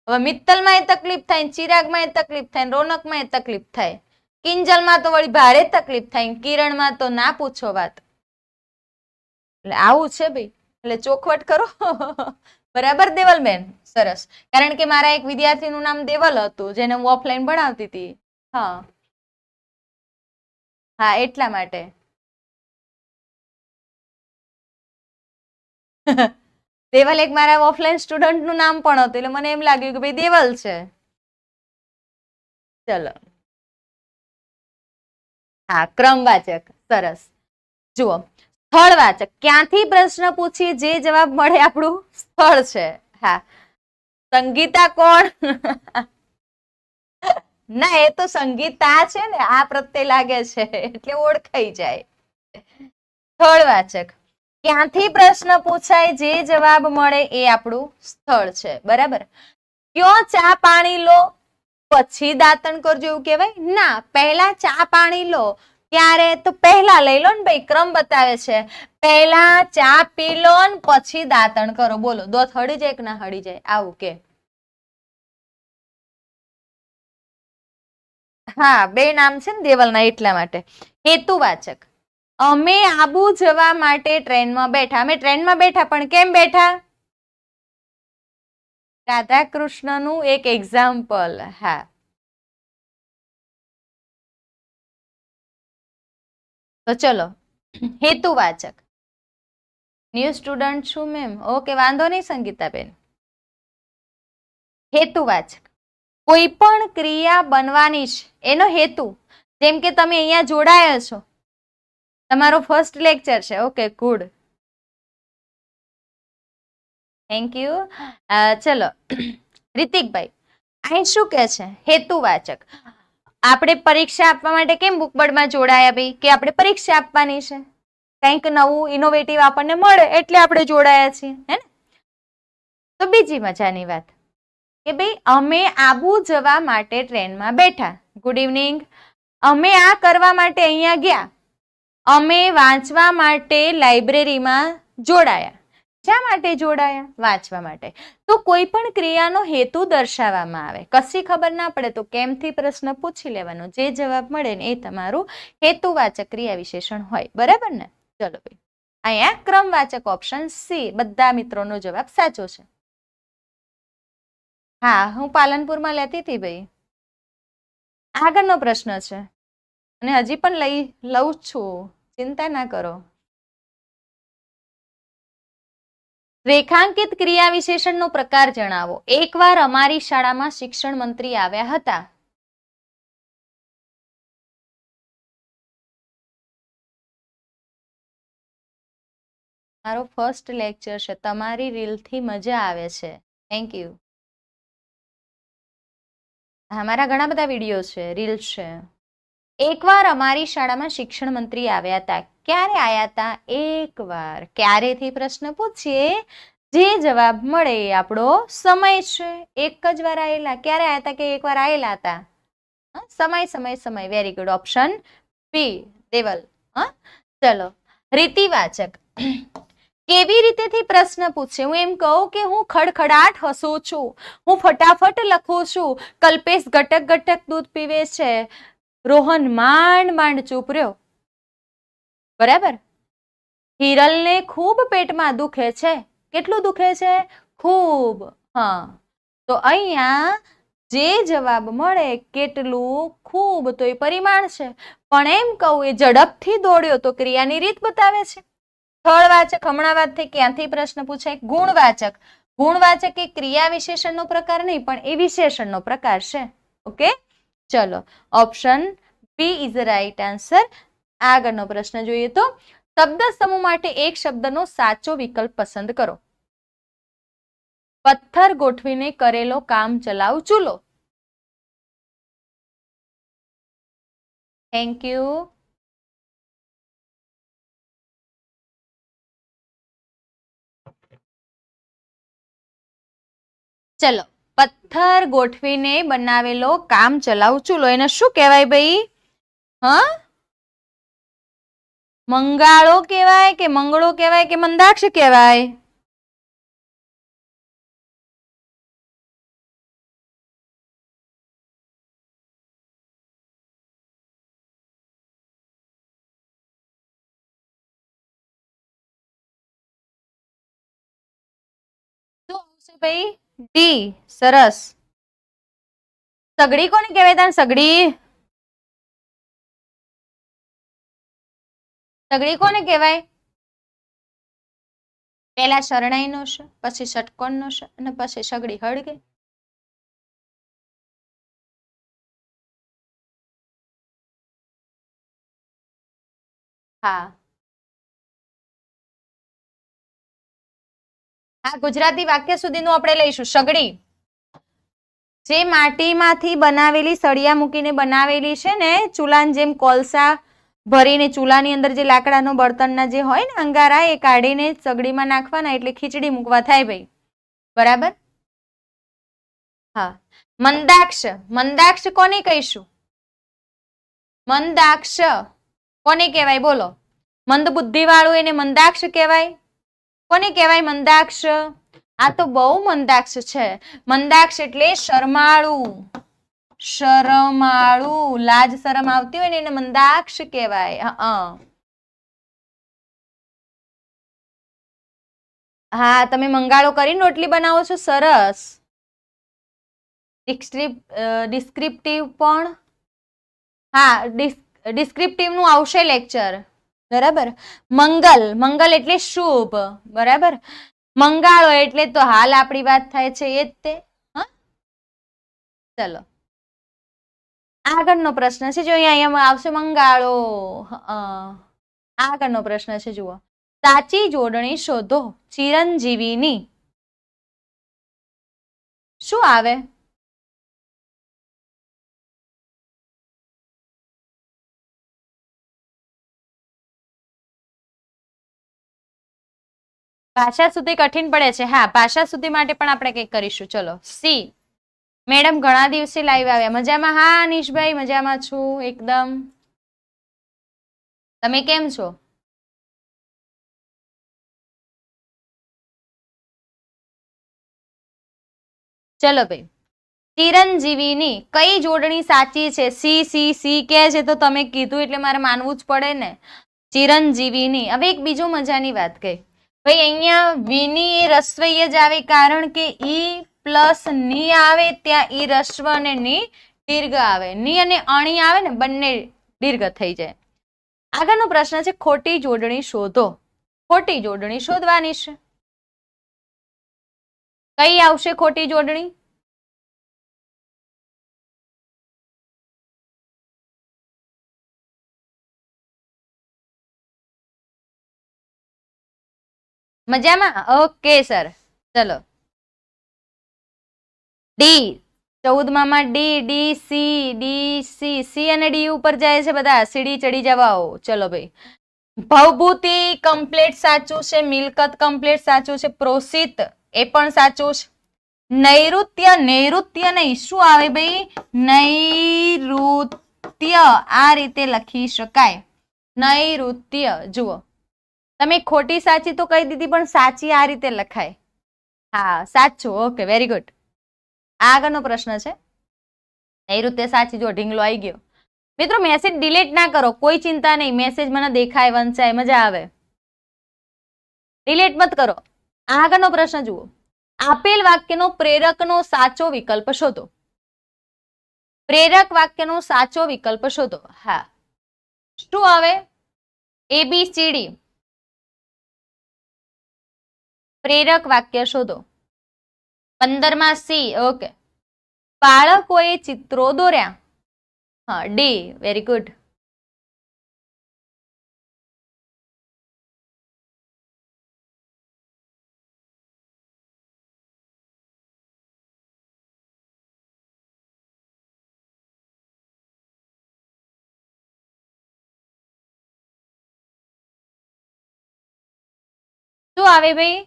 હવે મિત્તલમાં એ તકલીફ થાય, ચિરાગમાં એ તકલીફ થાય, રોનકમાં એ તકલીફ થાય, કિંજલમાં તો વળી ભારે તકલીફ થાય, કિરણમાં તો ના પૂછો વાત. એટલે આવું છે ભાઈ, એટલે ચોખવટ કરો. બરાબર દેવલબેન? સરસ. કારણ કે મારા એક વિદ્યાર્થીનું નામ દેવલ હતું, જેને હું ઓફલાઈન ભણાવતી હતી. હા હા, એટલા માટે. દેવલ એક મારા ઓફલાઈન સ્ટુડન્ટ નું નામ પણ હતું, એટલે મને એમ લાગ્યું કે ભાઈ દેવલ છે. ચલો, હા, ક્રમવાચક. સરસ. જુઓ, સ્થળવાચક ક્યાંથી પ્રશ્ન પૂછીએ જે જવાબ મળે આપણું સ્થળ છે. હા, સંગીતા કોણ? ના, એ તો સંગીતા છે ને, આ પ્રત્યે લાગે છે એટલે ઓળખાઈ જાય. સ્થળવાચક ક્યાંથી પ્રશ્ન પૂછાય જે જવાબ મળે એ આપણું સ્થળ છે. બરાબર? કયો ચા પાણી લો પછી દાંતણ કરજો એવું કહેવાય? ના, પહેલા ચા પાણી લો. ક્યારે? તો પહેલા લઈ લો ને ભાઈ, ક્રમ બતાવે છે. પહેલા ચા પી લો ને પછી દાંતણ કરો. બોલો, દોત હળી જાય કે ના હળી જાય? આવું કે. હા, બે નામ છે ને દેવલના, એટલા માટે. હેતુવાચક અમે આબુ જવા માટે ટ્રેનમાં બેઠા. અમે ટ્રેનમાં બેઠા, પણ કેમ બેઠા? રાધા કૃષ્ણનું એક એક્ઝામ્પલ. હા, તો ચલો, હેતુવાચક. ન્યૂ સ્ટુડન્ટ છું મેમ. ઓકે, વાંધો નહીં સંગીતાબેન. હેતુવાચક કોઈ પણ ક્રિયા બનવાની છે એનો હેતુ. જેમ કે તમે અહીંયા જોડાયા છો, તમારો ફર્સ્ટ લેક્ચર છે. Okay, good, thank you. ચલો, રિતિકભાઈ, અહીં શું કે છે? હેતુવાચક. આપણે પરીક્ષા આપવા માટે કેમ બુકબર્ડમાં જોડાયા ભાઈ? કે આપણે પરીક્ષા આપવાની છે, કંઈક નવું ઇનોવેટિવ આપણને મળે એટલે આપણે જોડાયા છીએ, હે ને? તો બીજી મજાની વાત કે ભાઈ અમે આબુ જવા માટે ટ્રેનમાં બેઠા. Good evening. અમે આ કરવા માટે અહીંયા ગયા. અમે વાંચવા માટે લાઇબ્રેરીમાં જોડાયા. શા માટે જોડાયા? વાંચવા માટે. તો કોઈ પણ ક્રિયાનો હેતુ દર્શાવવામાં આવે, કશી ખબર ના પડે તો કેમથી પ્રશ્ન પૂછી લેવાનો, જે જવાબ મળે ને એ તમારું હેતુવાચક ક્રિયા વિશેષણ હોય. બરાબર ને? ચલો ભાઈ, અહીંયા ક્રમવાચક ઓપ્શન સી. બધા મિત્રોનો જવાબ સાચો છે. હા, હું પાલનપુરમાં લેતી હતી ભાઈ. આગળનો પ્રશ્ન છે અને હજી પણ લઉં છું, ચિંતા ના કરો. રેખાંકિત ક્રિયા વિશેષણનો પ્રકાર જણાવો. એકવાર અમારી શાળામાં શિક્ષણ મંત્રી આવ્યા હતા. મારો ફર્સ્ટ લેક્ચર છે, તમારી રીલથી મજા આવે છે. Thank you. મારા ઘણા બધા વિડીયો છે, રીલ્સ છે. એકવાર અમારી શાળામાં શિક્ષણ મંત્રી આવ્યા હતા. ક્યારે આવ્યા હતા? એકવાર. ક્યારેથી પ્રશ્ન પૂછીએ જે જવાબ મળે એ આપણો સમય છે. એક જ વાર આવેલા. ક્યારે આવ્યા હતા કે એકવાર આવેલા હતા? સમય સમય સમય. Very good. Option B Deval. ચલો, રીતિવાચક કેવી રીતેથી પ્રશ્ન પૂછે? હું એમ કહું કે હું ખડખડાટ હસું છું, હું ફટાફટ લખું છું, કલ્પેશ ગટક ગટક દૂધ પીવે છે, રોહન માંડ માંડ ચૂપ રહ્યો. બરાબર? હિરલને ખૂબ પેટમાં દુખે છે. કેટલું દુખે છે? ખૂબ. હા, તો અહીંયા જે જવાબ મળે કેટલું, ખૂબ, તો એ પરિમાણ છે. પણ એમ કહું એ ઝડપથી દોડ્યો તો ક્રિયાની રીત બતાવે છે. સ્થળવાચક હમણાં વાત થઈ, ક્યાંથી પ્રશ્ન પૂછાય? ગુણવાચક. ગુણવાચક એ ક્રિયા વિશેષણનો પ્રકાર નહીં, પણ એ વિશેષણનો પ્રકાર છે. ઓકે, ચલો option B is the right answer. આગળનો પ્રશ્ન જોઈએ તો શબ્દ સમૂહ માટે એક શબ્દનો સાચો વિકલ્પ પસંદ કરો. પથ્થર ગોઠવીને કરેલો કામ ચલાવ ચૂલો. Thank you. ચલો, પથ્થર ગોઠવીને બનાવેલો કામ ચલાવ ચૂલો, એને શું કહેવાય ભાઈ? હા, મંગાળો કહેવાય કે મંગળો કહેવાય કે મંદાક્ષ કહેવાય? શું આવશે ભાઈ? ડી. સરસ. સગડી કોને કહેવાય? તાન સગડી, સગડી કોને કહેવાય? પેલા શરણાઈ નો છે, પછી ષટકોણ નો છે, અને પછી સગડી હળગે. હા હા, ગુજરાતી વાક્ય સુધીનું આપણે લઈશું. સગડી જે માટીમાંથી બનાવેલી સળિયા મૂકીને બનાવેલી છે ને, ચૂલાની જેમ કોલસા ભરીને ચૂલાની અંદર જે લાકડાનો બળતણના જે હોય ને અંગારા, એ કાઢીને સગડીમાં નાખવાના એટલે ખીચડી મૂકવા થાય ભાઈ. બરાબર. હા, મંદાક્ષ. મંદાક્ષ કોને કહીશું? મંદાક્ષ કોને કહેવાય બોલો? મંદ બુદ્ધિ વાળું એને મંદાક્ષ કહેવાય. કોને કહેવાય મંદાક્ષ? આ તો બહુ મંદાક્ષ છે. મંદાક્ષ એટલે શરમાળું. શરમાળું, લાજ શરમ આવતી હોય ને એને મંદાક્ષ કહેવાય. હા, તમે મંગાળો કરીને રોટલી બનાવો છો, સરસ. ડિસ્ક્રિપ્ટિવ પણ, હા ડિસ્ક્રિપ્ટિવ નું આવશે લેક્ચર. બરાબર. મંગલ, મંગલ એટલે શુભ. બરાબર. મંગાળો એટલે તો હાલ આપણી વાત થાય છે એ જ તે. ચલો આગળનો પ્રશ્ન છે, જો અહીંયા આવશે મંગાળો. આગળનો પ્રશ્ન છે, જુઓ. સાચી જોડણી શોધો ચિરંજીવીની. શું આવે? ભાષા સુધી કઠિન પડે છે. હા, ભાષા સુધી માટે પણ આપણે કંઈક કરીશું. ચલો સી. મેડમ ઘણા દિવસે લાઈવ આવ્યા. મજામાં? હા નિશભાઈ, મજામાં છું એકદમ. તમે કેમ છો? ચલો ભાઈ, ચિરંજીવીની કઈ જોડણી સાચી છે? સી સી સી કે છે તો તમે કીધું એટલે મારે માનવું જ પડે ને. ચિરંજીવીની. હવે એક બીજું મજાની વાત કહી ભાઈ, અહીંયા વીની એ રસ્વઈ જ આવે, કારણ કે ઈ પ્લસ ની આવે ત્યાં ઈ રસ્વ અને ની દીર્ઘ આવે. ની અને અણી આવે ને બંને દીર્ઘ થઈ જાય. આગળનો પ્રશ્ન છે, ખોટી જોડણી શોધો. ખોટી જોડણી શોધવાની છે. કઈ આવશે ખોટી જોડણી? મજામાં? Okay sir. ચલો ડી. 14માં D. D C. D C. C અને ડી ઉપર જાય છે બધા. સીડી ચડી જવાઓ. ચલો ભાઈ, ભવભૂતિ કમ્પ્લીટ સાચું છે. મિલકત કમ્પ્લીટ સાચું છે. પ્રોસિત એ પણ સાચું છે. નૈઋત્ય, નૈઋત્ય નહીં, શું આવે ભાઈ? નૈઋત્ય આ રીતે લખી શકાય. નૈઋત્ય. જુઓ, તમે ખોટી સાચી તો કહી દીધી, પણ સાચી આ રીતે લખાય. હા સાચું. Okay, very good. આગળનો પ્રશ્ન છે, નૈઋત્ય સાચી. જો ઢીંગલો આવી ગયો. મિત્રો મેસેજ ડિલીટ ના કરો, કોઈ ચિંતા નહીં. મેસેજ મને દેખાય, વંચાય, મજા આવે. ડિલીટ મત કરો. આગળનો પ્રશ્ન જુઓ. આપેલ વાક્યનો પ્રેરકનો સાચો વિકલ્પ શોધો. પ્રેરક વાક્યનો સાચો વિકલ્પ શોધો. હા, શું આવે? ABCD. પ્રેરક વાક્ય શોધો. 15માં સી. ઓકે. બાળકોએ ચિત્રો દોર્યા. હા, ડી. Very good. શું આવે ભાઈ?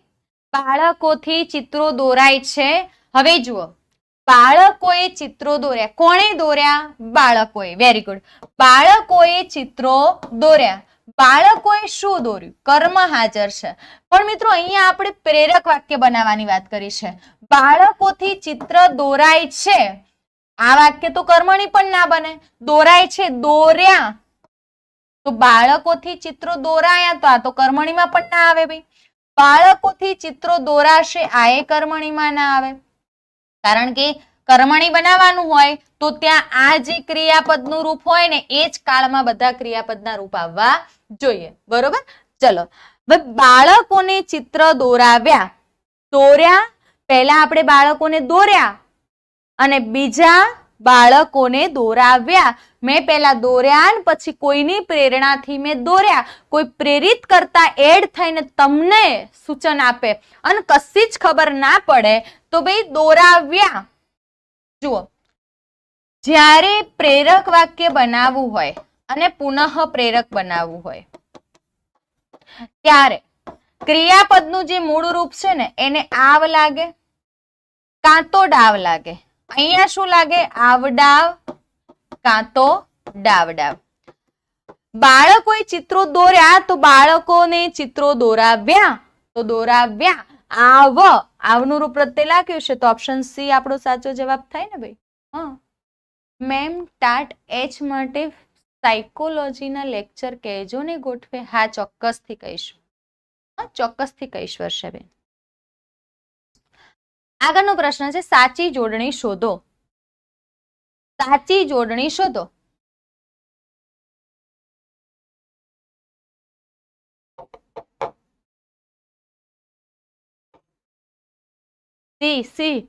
બાળકોથી ચિત્રો દોરાય છે. હવે જુઓ, બાળકોએ ચિત્રો દોર્યા. કોણે દોર્યા? બાળકોએ. Very good. બાળકોએ ચિત્રો દોર્યા. બાળકોએ શું દોર્યું? કર્મ હાજર છે. પણ મિત્રો અહીંયા આપણે પ્રેરક વાક્ય બનાવવાની વાત કરી છે. બાળકોથી ચિત્ર દોરાય છે, આ વાક્ય તો કર્મણી પણ ના બને. દોરાય છે, દોર્યા, તો બાળકોથી ચિત્રો દોરાયા, તો આ તો કર્મણીમાં પણ ના આવે ભાઈ. બાળકોથી ચિત્રો દોરાશે, આ એ કર્મણીમાં ના આવે. કારણ કે કર્મણી બનાવવાનું હોય તો ત્યાં આ જે ક્રિયાપદનું રૂપ હોય ને એ જ કાળમાં બધા ક્રિયાપદના રૂપ આવવા જોઈએ. બરોબર? ચલો, હવે બાળકોને ચિત્ર દોરાવ્યા. દોર્યા, પહેલા આપણે બાળકોને દોર્યા અને બીજા બાળકોને દોરાવ્યા. મેં પહેલા દોર્યા ને પછી કોઈની પ્રેરણાથી મેં દોર્યા. કોઈ પ્રેરિત કરતા એડ થઈને તમને સૂચન આપે અને કશી જ ખબર ના પડે તો ભાઈ દોરાવ્યા. જુઓ, જ્યારે પ્રેરક વાક્ય બનાવવું હોય અને પુનઃ પ્રેરક બનાવવું હોય ત્યારે ક્રિયાપદનું જે મૂળ રૂપ છે ને એને આવ લાગે કાં તો ડાવ લાગે. અહીંયા શું લાગે? આવડાવ કાં તો ડાવડાવ. બાળકોએ ચિત્રો દોર્યા તો બાળકોને ચિત્રો દોરાવ્યા, તો દોરાવ્યા. આવ, આવનું રૂપ પ્રત્યે લાગ્યું છે તો ઓપ્શન સી આપણો સાચો જવાબ થાય ને ભાઈ. હા મેમ, ટાટ એચ માટે સાયકોલોજીના લેક્ચર કહેજો ને ગોઠવે. હા, ચોક્કસથી કહીશું. હા, ચોક્કસથી કહીશ વર્ષાબેન. આગળનો પ્રશ્ન છે સાચી જોડણી શોધો. સાચી જોડણી શોધો. સી. સી.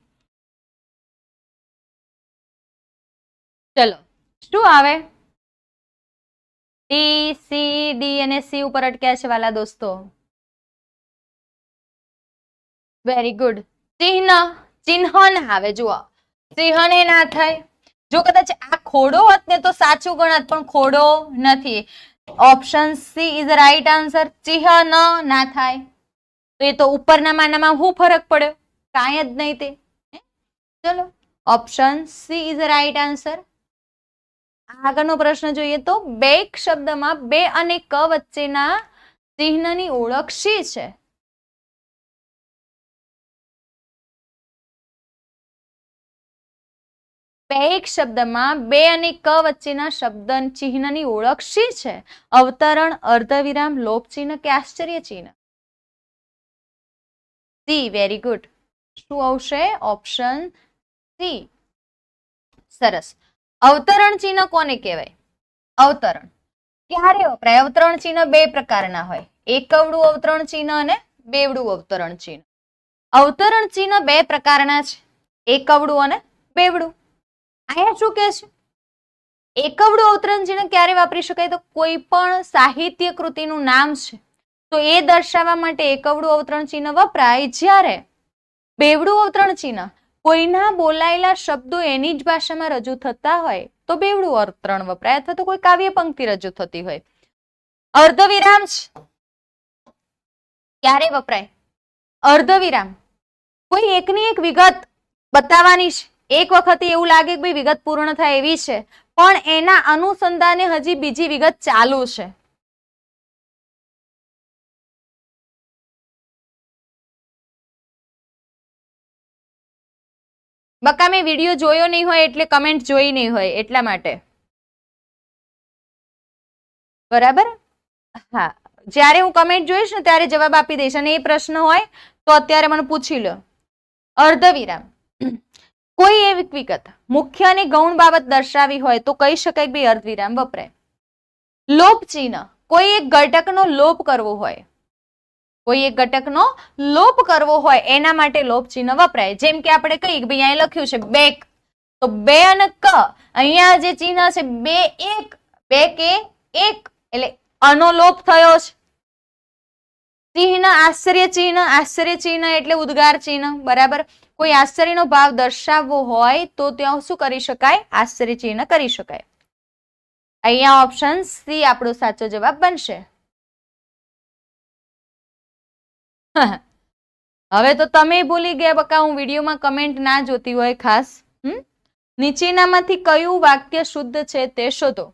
ચલો, શું આવે? ડી, સી, ડી અને સી ઉપર અટક્યા છે વાલા દોસ્તો. Very good. ચિહ્ન, ચિહ્ન ના આવે. જુઓ, ચિહ્ન ના થાય. જો કદાચ આ ખોડો હોત ને તો સાચું ગણત, પણ ખોડો નથી. Option she is right answer. ચિહ્ન ના થાય તો એ તો ઉપરના માનામાં શું ફરક પડ્યો? કાંઈ જ નહીં તે. ચલો, option she is right answer. આગળનો પ્રશ્ન જોઈએ તો બેક શબ્દમાં બે અને ક વચ્ચેના ચિહ્નની ઓળખ શી છે? બેક શબ્દમાં બે અને ક વચ્ચેના શબ્દ ચિહ્નની ઓળખ શી છે? અવતરણ, અર્ધવિરામ, લોપ ચિહ્ન કે આશ્ચર્ય ચિહ્ન? સી. Very good. શું આવશે? Option C. સરસ. અવતરણ ચિહ્ન કોને કહેવાય? અવતરણ ક્યારે વપરાય? અવતરણ ચિહ્ન બે પ્રકારના હોય, એકવડું અવતરણ ચિહ્ન અને બેવડું અવતરણ ચિહ્ન. અવતરણ ચિહ્ન બે પ્રકારના છે, એકવડું અને બેવડું. અહીંયા શું કહે છે? એકવડું અવતરણ ચિહ્ન ક્યારે વાપરી શકાય? તો કોઈ પણ સાહિત્ય કૃતિનું નામ છે તો એ દર્શાવવા માટે એકવડું અવતરણ ચિહ્ન વપરાય. જ્યારે બેવડું અવતરણ ચિહ્ન કોઈના બોલાયેલા શબ્દો એની જ ભાષામાં રજૂ થતા હોય તો બેવડું અવતરણ વપરાય, અથવા તો કોઈ કાવ્ય પંક્તિ રજૂ થતી હોય. અર્ધવિરામ ક્યારે વપરાય? અર્ધવિરામ કોઈ એકની એક વિગત બતાવવાની છે, એક વખતે એવું લાગે કે ભાઈ વિગત પૂર્ણ થાય એવી છે, પણ એના અનુસંધાને હજી બીજી વિગત ચાલુ છે. બકા મેં વિડીયો જોયો નહીં હોય એટલે કમેન્ટ જોઈ નહીં હોય એટલા માટે. બરાબર? હા, જ્યારે હું કમેન્ટ જોઈશ ને ત્યારે જવાબ આપી દઈશ. અને એ પ્રશ્ન હોય તો અત્યારે મને પૂછી લો. અર્ધવિરામ કોઈ એવી વિગત મુખ્ય અને ગૌણ બાબત દર્શાવી હોય તો કહી શકાય કે ભાઈ અર્ધવિરામ વપરાય. લોપ ચિહ્ન કોઈ એક ઘટકનો લોપ કરવો હોય કોઈ એક ઘટકનો લોપ કરવો હોય એના માટે લોપ ચિહ્ન વપરાય. જેમ કે આપણે કહીએ કે ભાઈ અહીં લખ્યું છે બેક, તો બે અને ક, અહીંયા જે ચિહ્ન છે બે એક, બે કે એક, એટલે અનો લોપ થયો છે. ચિહ્ન આશ્ચર્ય ચિહ્ન એટલે ઉદ્ગાર ચિહ્ન, બરાબર. કોઈ આશ્ચર્યનો ભાવ દર્શાવવો હોય તો ત્યાં શું કરી શકાય? આશ્ચર્ય ચિહ્ન કરી શકાય. અહીંયા ઓપ્શન સી આપણો સાચો જવાબ બનશે. હવે તો તમે ભૂલી ગયા બકા, હું વિડીયોમાં કમેન્ટ ના જોતી હોય ખાસ. નીચેનામાંથી કયું વાક્ય શુદ્ધ છે તે શોધો.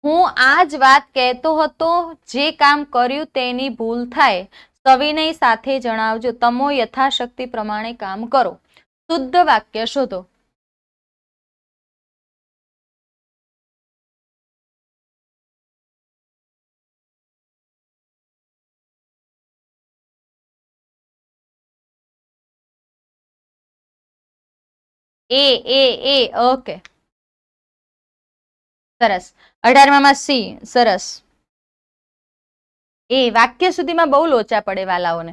હું આ જ વાત કહેતો હતો, જે કામ કર્યું તેની ભૂલ થાય સવિનય સાથે જણાવજો. તમો યથાશક્તિ પ્રમાણે કામ કરો. શુદ્ધ વાક્ય શોધો. એ ઓકે, સરસ. 18માં સી, સરસ. એ વાક્ય સુધીમાં બહુ લોચા પડે વાલાઓને.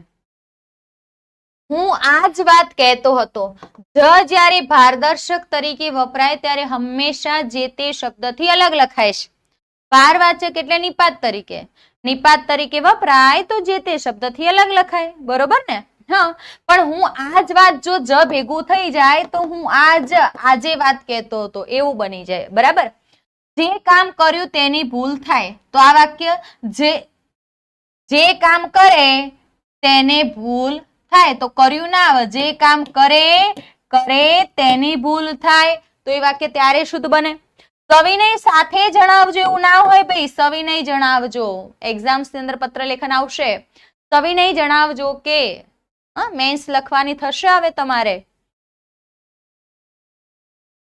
હું આ જ વાત કહેતો હતો. જ્યારે ભારદર્શક તરીકે વપરાય ત્યારે હંમેશા જે તે શબ્દથી અલગ લખાય છે. ભારવાચક એટલે નિપાત તરીકે. નિપાત તરીકે વપરાય તો જે તે શબ્દથી અલગ લખાય, બરોબર ને? હા, પણ હું આ જ વાત જો જ ભેગું થઈ જાય તો હું આજે વાત કહેતો હતો એવું બની જાય, બરાબર. જે કામ કર્યું તેની ભૂલ થાય, તો આ વાક્ય જે કામ કરે તેને ભૂલ થાય, તો કર્યું ના આવે. જે કામ કરે તેની ભૂલ થાય, તો એ વાક્ય ત્યારે શુદ્ધ બને. સવિનય સાથે જણાવજો એવું ના હોય ભાઈ. સવિનય જણાવજો, એક્ઝામ્સ ની અંદર પત્ર લેખન આવશે. સવિનય જણાવજો કે મેન્સ લખવાની થશે હવે તમારે.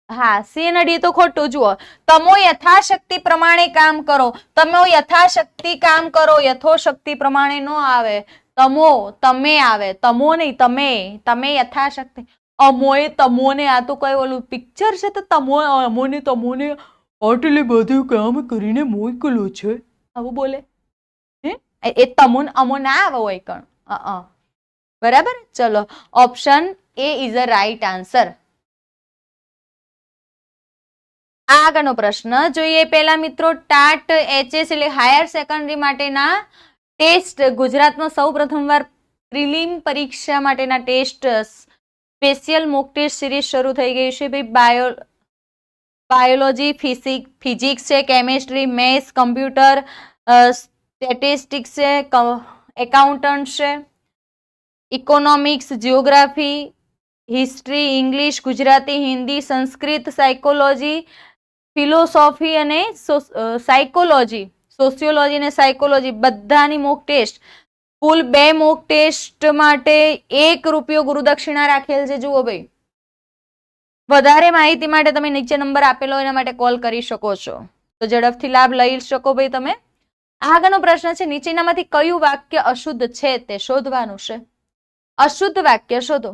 હા, સી અને ડી તો ખોટું. જુઓ, તમો યથાશક્તિ પ્રમાણે કામ કરો. તમો યથાશક્તિ કામ કરો, યથોશક્તિ પ્રમાણે નો આવે. તમે આવે, તમો નહીં, તમે યથાશક્તિ. અમોએ તમોને, આ તો કઈ ઓલું પિક્ચર છે તો તમોને આટલી બધું કામ કરીને મોકલો છે, આવું બોલે. એ તમોન અમો ના આવે હોય કણ. બરાબર. ચલો, option A is a right answer. આગળનો પ્રશ્ન જોઈએ. પહેલા મિત્રો, ટાટ એચએસ એટલે હાયર સેકન્ડરી માટેના ટેસ્ટ, ગુજરાતમાં સૌ પ્રથમવાર પ્રિલિમ પરીક્ષા માટેના test special mock test series શરૂ થઈ ગઈ છે ભાઈ. બાયોલોજી, ફિઝિક્સ છે, કેમેસ્ટ્રી, મેથ્સ, કમ્પ્યુટર, સ્ટેટિસ્ટિક્સ છે, એકાઉન્ટન્ટ છે, economics, geography, history, English, Gujarati, Hindi, Sanskrit, psychology, philosophy અને સાયકોલોજી, સોશિયોલોજી અને સાયકોલોજી, બધાની મોક ટેસ્ટ. કુલ 2 મોક ટેસ્ટ માટે ₹1 ગુરુદક્ષિણા રાખેલ છે. જુઓ ભાઈ, વધારે માહિતી માટે તમે નીચે નંબર આપેલો એના માટે કોલ કરી શકો છો, તો ઝડપથી લાભ લઈ શકો ભાઈ તમે. આગળનો પ્રશ્ન છે, નીચેનામાંથી કયું વાક્ય અશુદ્ધ છે તે શોધવાનું છે. અશુદ્ધ વાક્ય શોધો.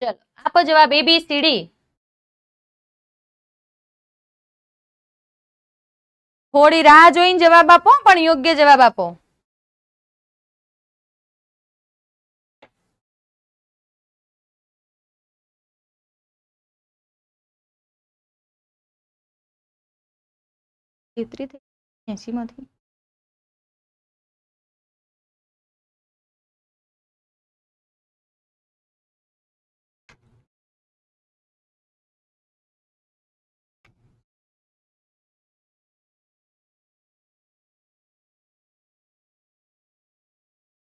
ચલો, આપો જવાબ. ABCD. થોડી રાહ જોઈને જવાબ આપો, પણ યોગ્ય જવાબ આપો.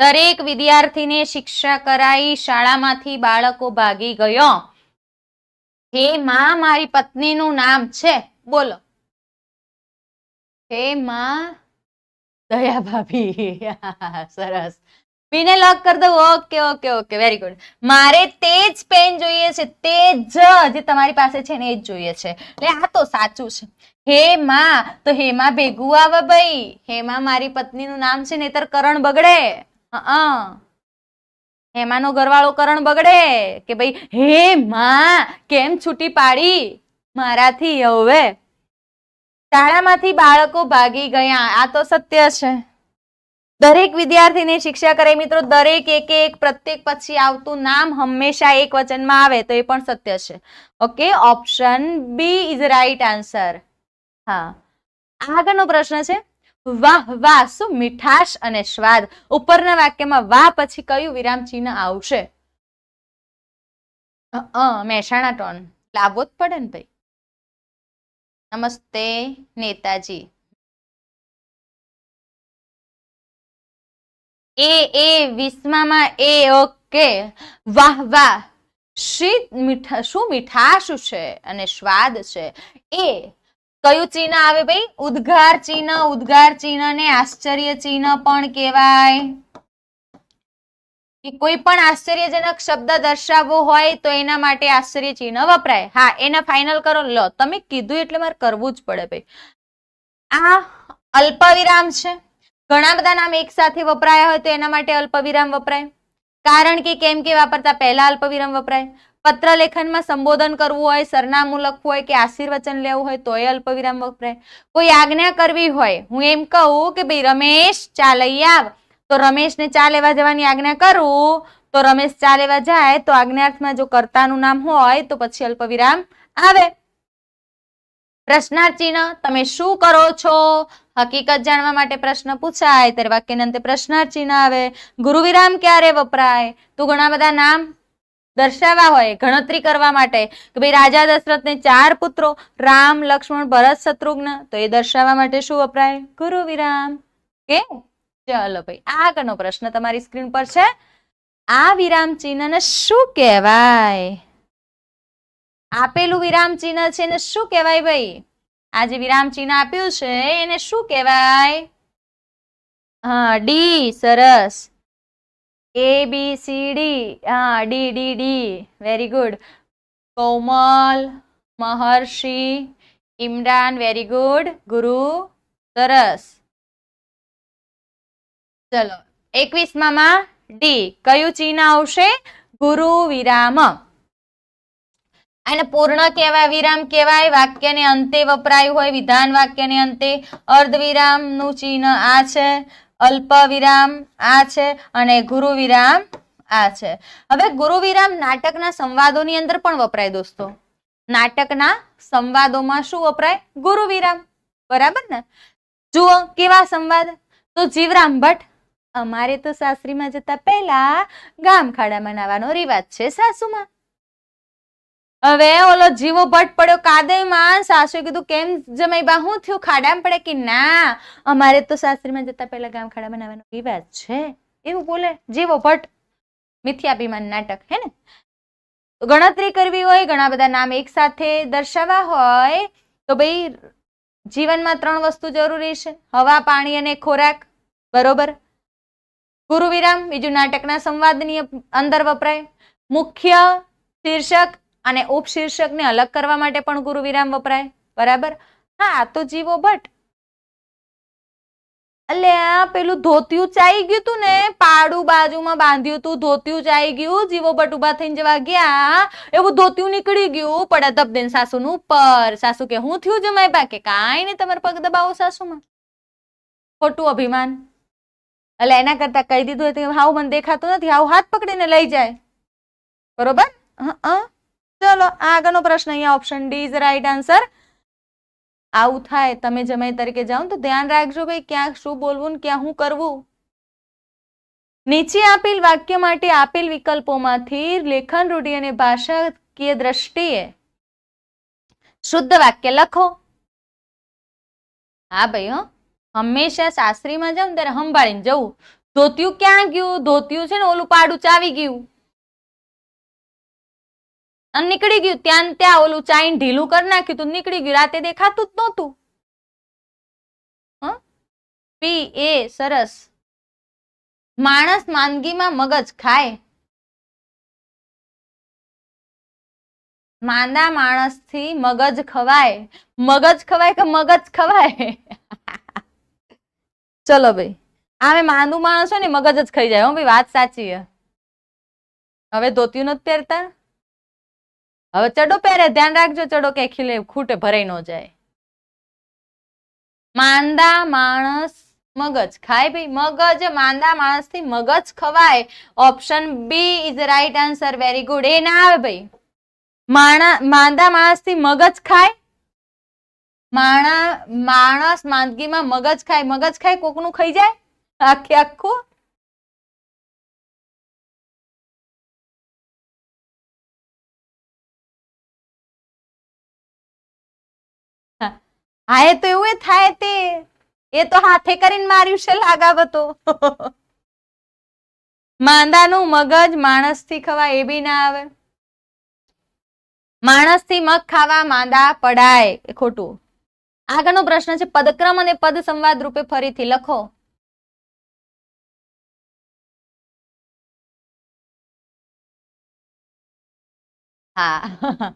દરેક વિદ્યાર્થીને શિક્ષા કરાઈ, શાળામાંથી બાળકો ભાગી ગયો. હે માં, મારી પત્નીનું નામ છે, બોલો. હે માં દયા ભાભી. સરસ. બીને લોક કરી દઉં. Okay, very good. મારે તે જ પેન જોઈએ છે, તે જ જે તમારી પાસે છે ને એ જ જોઈએ છે. એટલે આ તો સાચું છે. હે માં, તો હેમાં ભેગું આવે ભાઈ. હેમાં મારી પત્નીનું નામ છે, નહીતર કરણ બગડે. હેમાનો ઘરવાળો કરણ બગડે કે ભાઈ હે માં કેમ છૂટી પાડી. મારાથી હવે શાળામાંથી બાળકો ભાગી ગયા. આ તો સત્ય છે. દરેક વિદ્યાર્થીને શિક્ષા કરે. મિત્રો દરેક એક પ્રત્યેક પછી આવતું નામ હંમેશા એક વચનમાં આવે તો એ પણ સત્ય છે. Okay, option B is right answer. હા, આગળનો પ્રશ્ન છે, વાહ વાહ શું મીઠાશ અને સ્વાદ. ઉપરના વાક્યમાં વાહ પછી કયું વિરામ ચિહ્ન આવશે? મહેસાણા ટોન લાવવો જ પડે ને ભાઈ. નમસ્તે નેતાજી. એ વિસ્મામાં એ. ઓકે, વાહ વાહ શું મીઠાશ છે અને સ્વાદ છે. એ કયું ચિહ્ન આવે ભાઈ? ઉદ્ગાર ચિહ્ન. ઉદ્ગાર ચિહ્ન ને આશ્ચર્ય ચિહ્ન પણ કહેવાય. કે કોઈ પણ આશ્ચર્યજનક શબ્દ દર્શાવવો હોય તો એના માટે આશ્ચર્ય ચિહ્ન વપરાય. હા, એને ફાઇનલ કરો. લો, તમે કીધું એટલે મારે કરવું જ પડે ભાઈ. આ અલ્પવિરામ છે. ઘણા બધા નામ એક સાથે વપરાયા હોય તો એના માટે અલ્પવિરામ વપરાય. કારણ કે કેમ કે વાપરતા પહેલા અલ્પવિરામ વપરાય. પત્ર લેખનમાં સંબોધન કરવું હોય, સરનામું લખવું હોય કે આશીર્વચન લેવું હોય તો એ અલ્પવિરામ વપરાય. કોઈ આજ્ઞા કરવી હોય, હું એમ કહું કે ભાઈ રમેશ ચા લઈ આવ, તો રમેશને ચા લેવા જવાની આજ્ઞા કરું તો રમેશ ચા લેવા જાય તો આજ્ઞાર્થમાં જો કર્તાનું નામ હોય તો પછી અલ્પવિરામ આવે. પ્રશ્નાર્થ ચિહ્ન. તમે શું કરો છો? હકીકત જાણવા માટે પ્રશ્ન પૂછાય ત્યારે વાક્યના અંતે પ્રશ્નાર્થ ચિહ્ન આવે. ગુરુ વિરામ ક્યારે વપરાય? તો ઘણા બધા નામ દર્શાવવા હોય, ગણતરી કરવા માટે કે ભાઈ રાજા દશરથને 4 પુત્રો રામ, લક્ષ્મણ, ભરત, શત્રુઘ્ન, તો એ દર્શાવવા માટે શું વપરાય? ગુરુ વિરામ. કે ચલો ભાઈ, આગળનો પ્રશ્ન તમારી સ્ક્રીન પર છે. આ વિરામ ચિહ્નને શું કહેવાય? આપેલું વિરામ ચિહ્ન છે ને શું કહેવાય ભાઈ? આ જે વિરામ ચિહ્ન આપ્યું છે એને શું કહેવાય? હા, ડી. સરસ. A B C D. હા, D D D. Very good. Komal, Maharshi, Imran, very good. Guru, સરસ. ચલો, 21માં ડી. કયું ચિહ્ન આવશે? ગુરુ વિરામ. અને પૂર્ણ કહેવાય વિરામ કહેવાય. વાક્યને અંતે વપરાયું હોય, વિધાન વાક્યને અંતે. અર્ધવિરામ નું ચિહ્ન આ છે, અલ્પ વિરામ આ છે અને ગુરુ વિરામ આ છે. હવે ગુરુ વિરામ નાટકના સંવાદોની અંદર પણ વપરાય દોસ્તો. નાટકના સંવાદોમાં શું વપરાય? ગુરુ વિરામ. બરાબર ને? જુઓ કેવા સંવાદ. તો જીવરામ ભટ્ટ, અમારે તો સાસરીમાં જતા પહેલા ગામ ખાડામાં નાવાનો રિવાજ છે સાસુમાં. હવે ઓલો જીવો ભટ્ટ પડ્યો કાદયમાં. સાસુએ કીધું કેમ જમાઈબા હું થયું? ખાડામાં પડે કે ના, અમારે તો સાસરીમાં જતા પહેલા ગામ ખાડામાં નાવાનો રિવાજ છે. એવું બોલે જીવો ભટ્ટ. મિથ્યાભિમાન નાટક હે ને? ગણતરી કરવી હોય, ઘણા બધા નામ એક સાથે દર્શાવવા હોય તો ભાઈ જીવનમાં 3 વસ્તુ જરૂરી છે, હવા, પાણી અને ખોરાક. બરોબર. ગુરુ વિરામ બીજું નાટકના સંવાદની અંદર વપરાય. મુખ્ય શીર્ષક અને ઉપશીર્ષકને અલગ કરવા માટે પણ ગુરુ વિરામ વપરાય. બરાબર. હા, તો જીવો ભટ્ટ એટલે આ પેલું ધોતિયું ચાઈ ગયું તું ને, પાડું બાજુમાં બાંધ્યું તું, ધોતિયું ચાઈ ગયું, જીવો ભટ્ટ ઉભા થઈને જવા ગયા, એવું ધોતિયું નીકળી ગયું, પડ્યા ધબધેન સાસુનું ઉપર. સાસુ કે હું થયું જમાઈબા? કે કાંઈ નહીં, તમારે પગ દબાવો સાસુમાં. ખોટું અભિમાન. એટલે એના કરતા કહી દીધું હતું હાવ મને દેખાતું નથી, હાવ હાથ પકડીને લઈ જાય. બરોબર. ચલો, આગળનો પ્રશ્ન. અહીંયા option D is right answer. આવું થાય તમે જમાઈ તરીકે જાઓ તો ધ્યાન રાખજો ભાઈ, ક્યાં શું બોલવું ને ક્યાં શું કરવું. નીચે આપેલ વાક્ય માટે આપેલ વિકલ્પોમાંથી લેખન રૂઢિ અને ભાષાકીય દ્રષ્ટિએ શુદ્ધ વાક્ય લખો. હા ભાઈ, હંમેશા સાસરીમાં જાવ ત્યારે સંભાળીને જવું. ધોતિયું ક્યાં ગયું? ધોતિયું છે ને ઓલું પાડું ચાવી ગયું અને નીકળી ગયું. ત્યાં ઓલું ચાઈન ઢીલું કરી નાખ્યું તું, નીકળી ગયું. રાતે દેખાતું જ નહોતું. પી એ. સરસ. માણસ માંદગીમાં મગજ ખાય. માંદા માણસ થી મગજ ખવાય. મગજ ખવાય કે મગજ ખવાય? ચલો ભાઈ, આમે માંદું માણસ હોય ને મગજ જ ખાઈ જાય. હો ભાઈ, વાત સાચી છે. હવે ધોતિયું નથી પહેરતા હવે ચડો પહેરે, ધ્યાન રાખજો ચડો કે ખીલે ખૂટે ભરાઈ ન જાય. માંદા માણસ મગજ ખાય ભાઈ, મગજ માંદા માણસ થી મગજ ખવાય. Option B is right answer. Very good. એ ના આવે ભાઈ. માંદા માણસ થી મગજ ખાય. માણસ માંદગીમાં મગજ ખાય. મગજ ખાય કોકનું ખાઈ જાય આખે આખું. હા એ તો એવું થાય તે. એ તો હાથે કરીને માર્યું છે લાગાવ તો. માંદાનું મગજ માણસ થી ખવાય એ બી ના આવે. માણસ થી મગ ખાવા માંદા પડાય એ ખોટું. આગળનો પ્રશ્ન છે પદક્રમ અને પદ સંવાદ રૂપે ફરીથી લખો. હા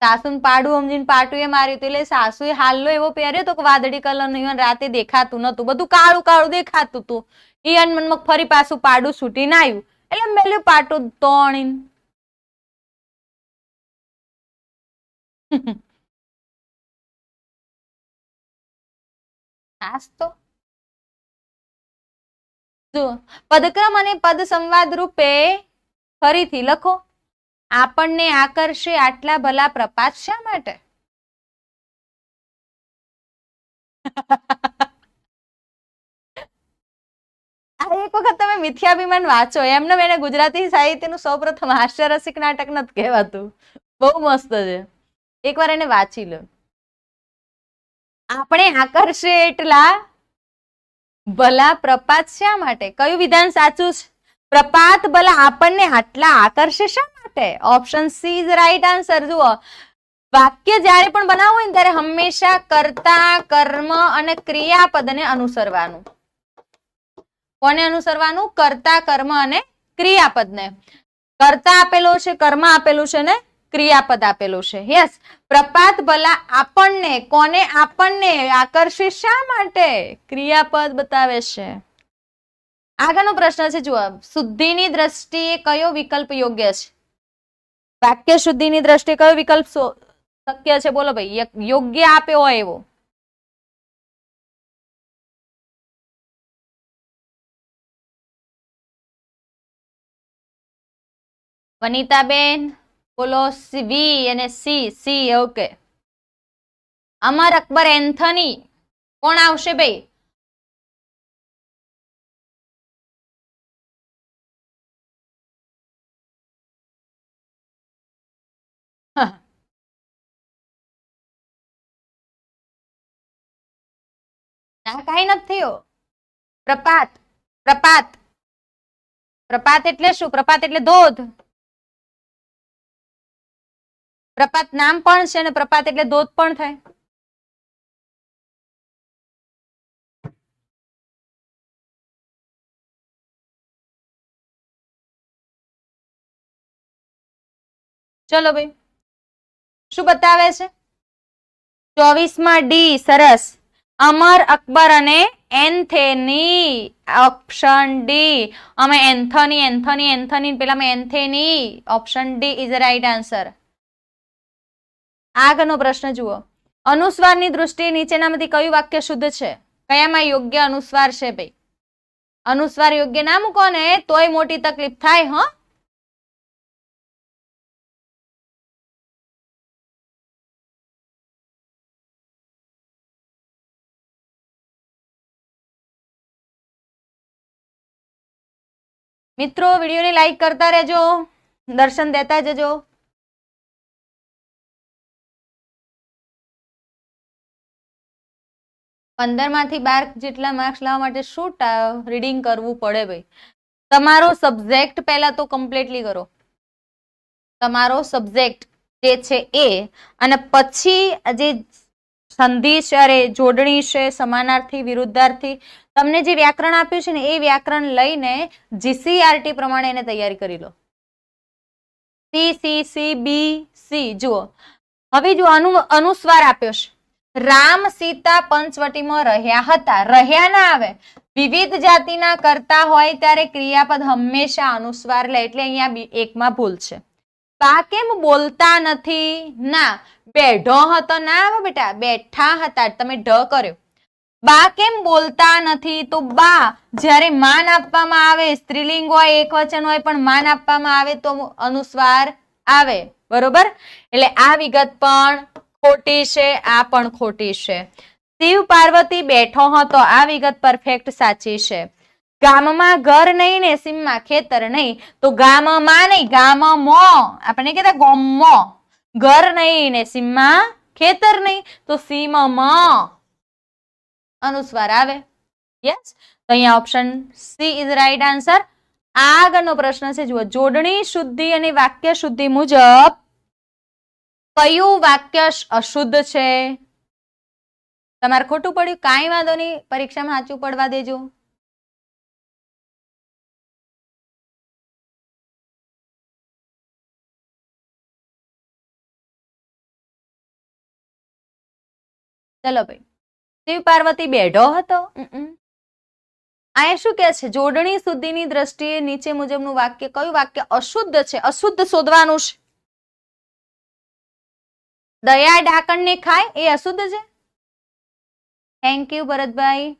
સાસુ પાડું સમજીને પાટું એ માર્યું હતું. એટલે સાસુ એ હાલ્લો એવો પહેર્યો તો વાદળી કલર નું, રાતે દેખાતું નતું, બધું કાળું કાળું દેખાતું હતું. ઈયન મનમાં ફરી પાછું પાડું છૂટીને આવ્યું એટલે મેલ્યું પાટું તોણીને. પદક્રમ અને પદ સંવાદ રૂપે ફરીથી લખો. આપણને આકર્ષે આટલા ભલા પ્રપાત શા માટે? એક વખત તમે મિથ્યાભિમાન વાંચો. એમને એને ગુજરાતી સાહિત્યનું સૌપ્રથમ હાસ્યરસિક નાટક નથી કહેવાતું. બહુ મસ્ત છે, એકવાર એને વાંચી લો. આપણે આકર્ષે એટલા ભલા પ્રપાત શા માટે? કયું વિધાન સાચું છે? પ્રપાત ભલા આપણને આટલા આકર્ષે શા માટે? Option she is right answer. જુઓ, વાક્ય જ્યારે પણ બનાવવું હોય ને ત્યારે હંમેશા કર્તા, કર્મ અને ક્રિયાપદને અનુસરવાનું. કોને અનુસરવાનું? કર્તા, કર્મ અને ક્રિયાપદને. કર્તા આપેલો છે, કર્મ આપેલું છે ને ક્રિયાપદ આપેલું છે. યસ. પ્રપાત ભલા આપણને, કોને? આપણને આકર્ષે શા માટે? ક્રિયાપદ બતાવે છે. આગળનો પ્રશ્ન છે જુઓ, શુદ્ધિની દ્રષ્ટિએ કયો વિકલ્પ યોગ્ય છે? વાક્ય શુદ્ધિની દ્રષ્ટિએ કયો વિકલ્પ શક્ય છે? બોલો ભાઈ, યોગ્ય આપ્યો હોય એવો. વનિતાબેન બોલો. વી અને સી. સી. ઓકે. અમર અકબર એન્થની કોણ આવશે ભાઈ? કઈ નથી થયો. પ્રપાત. પ્રપાત. પ્રપાત એટલે શું? પ્રપાત એટલે ધોધ. પ્રપાત નામ પણ છે અને પ્રપાત એટલે ધોધ પણ થાય. ચલો ભાઈ, શું બતાવે છે? 24માં ડી. સરસ. અમર અકબર અને એન્થની. Option D. અમે એન્થની એન્થની એન્થની પેલા Anthony. Option D is right answer. આગળનો પ્રશ્ન જુઓ, અનુસ્વારની દૃષ્ટિએ નીચેનામાંથી કયું વાક્ય શુદ્ધ છે? કયામાં યોગ્ય અનુસ્વાર છે ભાઈ? અનુસ્વાર યોગ્ય ના મૂકો ને તોય મોટી તકલીફ થાય. હ મિત્રો, વિડીયોને લાઈક કરતા રહેજો, દર્શન દેતા જજો. માંથી 12 જેટલા માર્ક્સ લાવવા માટે શું રીડિંગ કરવું પડે ભાઈ? તમારો સબ્જેક્ટ પહેલા તો કમ્પ્લીટલી કરો. તમારો સબ્જેક્ટ જે છે એ, અને પછી જે સંધિ છે, અરે જોડણી છે, સમાનાર્થી, વિરુદ્ધાર્થી, તમને જે વ્યાકરણ આપ્યું છે ને એ વ્યાકરણ લઈને જીસીઆરટી પ્રમાણે એને તૈયારી કરી લો. C C C B C. જુઓ, હવે જો અનુસ્વાર આપ્યો છે. રામ સીતા પંચવટીમાં રહ્યા હતા. રહ્યા ના આવે. વિવિધ જાતિના કરતા હોય ત્યારે ક્રિયાપદ હંમેશા અનુસ્વાર લે, એટલે અહીંયા એકમાં ભૂલ છે. બા કેમ બોલતા નથી? ના, બેઢો હતો ના આવે બેટા, બેઠા હતા, તમે ઢ કર્યો. બા કેમ બોલતા નથી? તો બા જ્યારે માન આપવામાં આવે, સ્ત્રીલિંગ હોય, એકવચન હોય, પણ માન આપવામાં આવે તો અનુસ્વાર આવે. બરોબર? એટલે આ વિગત પણ ખોટી છે, આ પણ ખોટી છે. શિવ પાર્વતી બેઠો હતો, આ વિગત પરફેક્ટ સાચી છે. ગામમાં ઘર નહીં ને સીમમાં ખેતર નહીં, તો ગામમાં નહીં, ગામમાં, આપણે કહેતા ગામમાં ઘર નહીં ને સીમમાં ખેતર નહીં, તો સીમમાં અનુસ્વાર આવે. યસ, તો અહીંયા option she is right answer. આગળનો પ્રશ્ન છે, જુઓ, જોડણી શુદ્ધિ અને વાક્ય શુદ્ધિ મુજબ કયું વાક્ય અશુદ્ધ છે? તમારે ખોટું પડ્યું, કાંઈ વાંધો નહીં, પરીક્ષામાં સાચું પડવા દેજો. ચલો ભાઈ, શિવ પાર્વતી બેઢો હતો. આ શું કે છે? જોડણી શુદ્ધિની દ્રષ્ટિએ નીચે મુજબનું વાક્ય કયું વાક્ય અશુદ્ધ છે? અશુદ્ધ શોધવાનું છે. દયા ડાકણને ખાય એ અશુદ્ધ છે? Thank you Bharatbhai.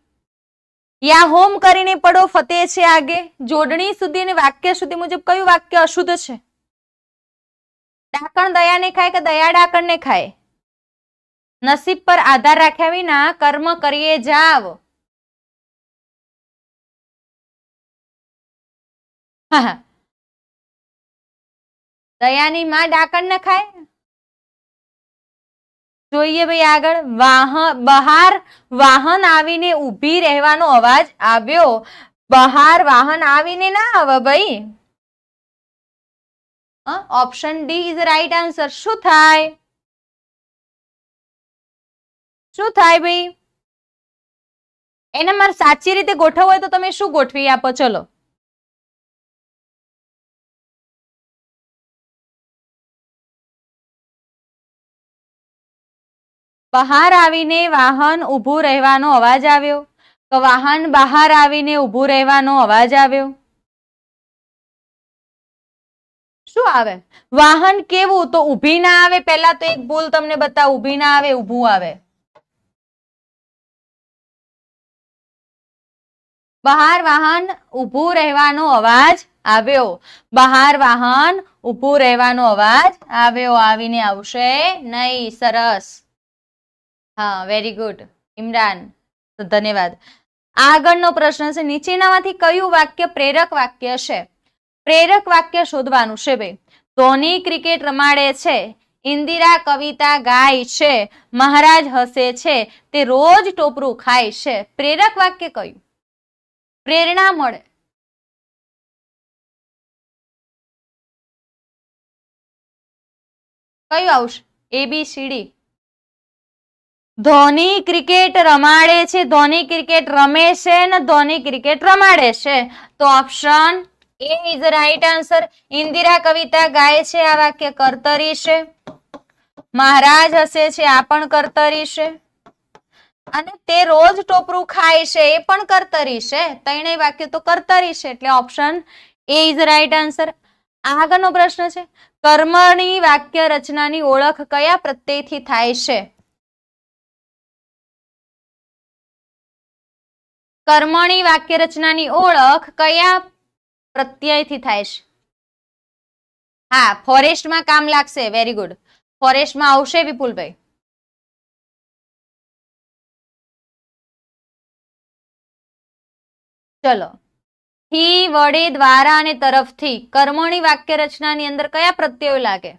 Yeah home કરીને પડો ફતે છે આગે. જોડણી શુદ્ધિ અને વાક્ય શુદ્ધિ મુજબ કયું વાક્ય અશુદ્ધ છે? ડાકણ દયાને ખાય કે દયા ડાકણને ખાય? નસીબ પર આધાર રાખ્યા વિના કર્મ કરીએ જાવ. દયાની માં ડાકણ ને ખાય? જોઈએ ભાઈ આગળ. બહાર વાહન આવીને ઊભી રહેવાનો અવાજ આવ્યો. બહાર વાહન આવીને ના આવે ભાઈ. Option D is right answer. શું થાય? શું થાય ભાઈ? એને મારે સાચી રીતે ગોઠવવું હોય તો તમે શું ગોઠવી આપો? ચલો, બહાર આવીને વાહન ઊભું રહેવાનો અવાજ આવ્યો, તો વાહન બહાર આવીને ઊભું રહેવાનો અવાજ આવ્યો. શું આવે? વાહન કેવું? તો ઊભી ના આવે. પહેલા તો એક ભૂલ તમને બતાવ, ઊભી ના આવે, ઊભું આવે. બહાર વાહન ઊભું રહેવાનો અવાજ આવ્યો. બહાર વાહન ઊભું રહેવાનો અવાજ આવ્યો. આવીને આવશે નહીં. સરસ. હા, વેરી ગુડ ઇમરાન, ધન્યવાદ. આગળનો પ્રશ્ન છે, નીચેનામાંથી કયું વાક્ય પ્રેરક વાક્ય છે? પ્રેરક વાક્ય શોધવાનું છે ભાઈ. ધોની ક્રિકેટ રમાડે છે, ઇન્દિરા કવિતા ગાય છે, મહારાજ હસે છે, તે રોજ ટોપરું ખાય છે. પ્રેરક વાક્ય કયું? પ્રેરણા મળે. કયું આવશે? ABCD. ધોની ક્રિકેટ રમાડે છે, ધોની ક્રિકેટ રમે છે ને ધોની ક્રિકેટ રમાડે છે, તો option A is right answer. Indira કવિતા ગાય છે, આ વાક્ય કર્તરી છે. મહારાજ હસે છે, આ પણ કર્તરી છે. અને તે રોજ ટોપરું ખાય છે, એ પણ કર્તરી છે. ત્રણેય વાક્ય તો કર્તરી છે, એટલે option A is right answer. આગળનો પ્રશ્ન છે, કર્મની વાક્ય રચનાની ઓળખ કયા પ્રત્યયથી થાય છે? કર્મણી વાક્ય રચનાની ઓળખ કયા પ્રત્યયથી થાય છે? હા, ફોરેસ્ટમાં કામ લાગશે. Very good. ફોરેસ્ટમાં આવશે વિપુલભાઈ. ચલો, થી, વડે, દ્વારા અને તરફથી કર્મણી વાક્ય રચનાની અંદર કયા પ્રત્યયો લાગે?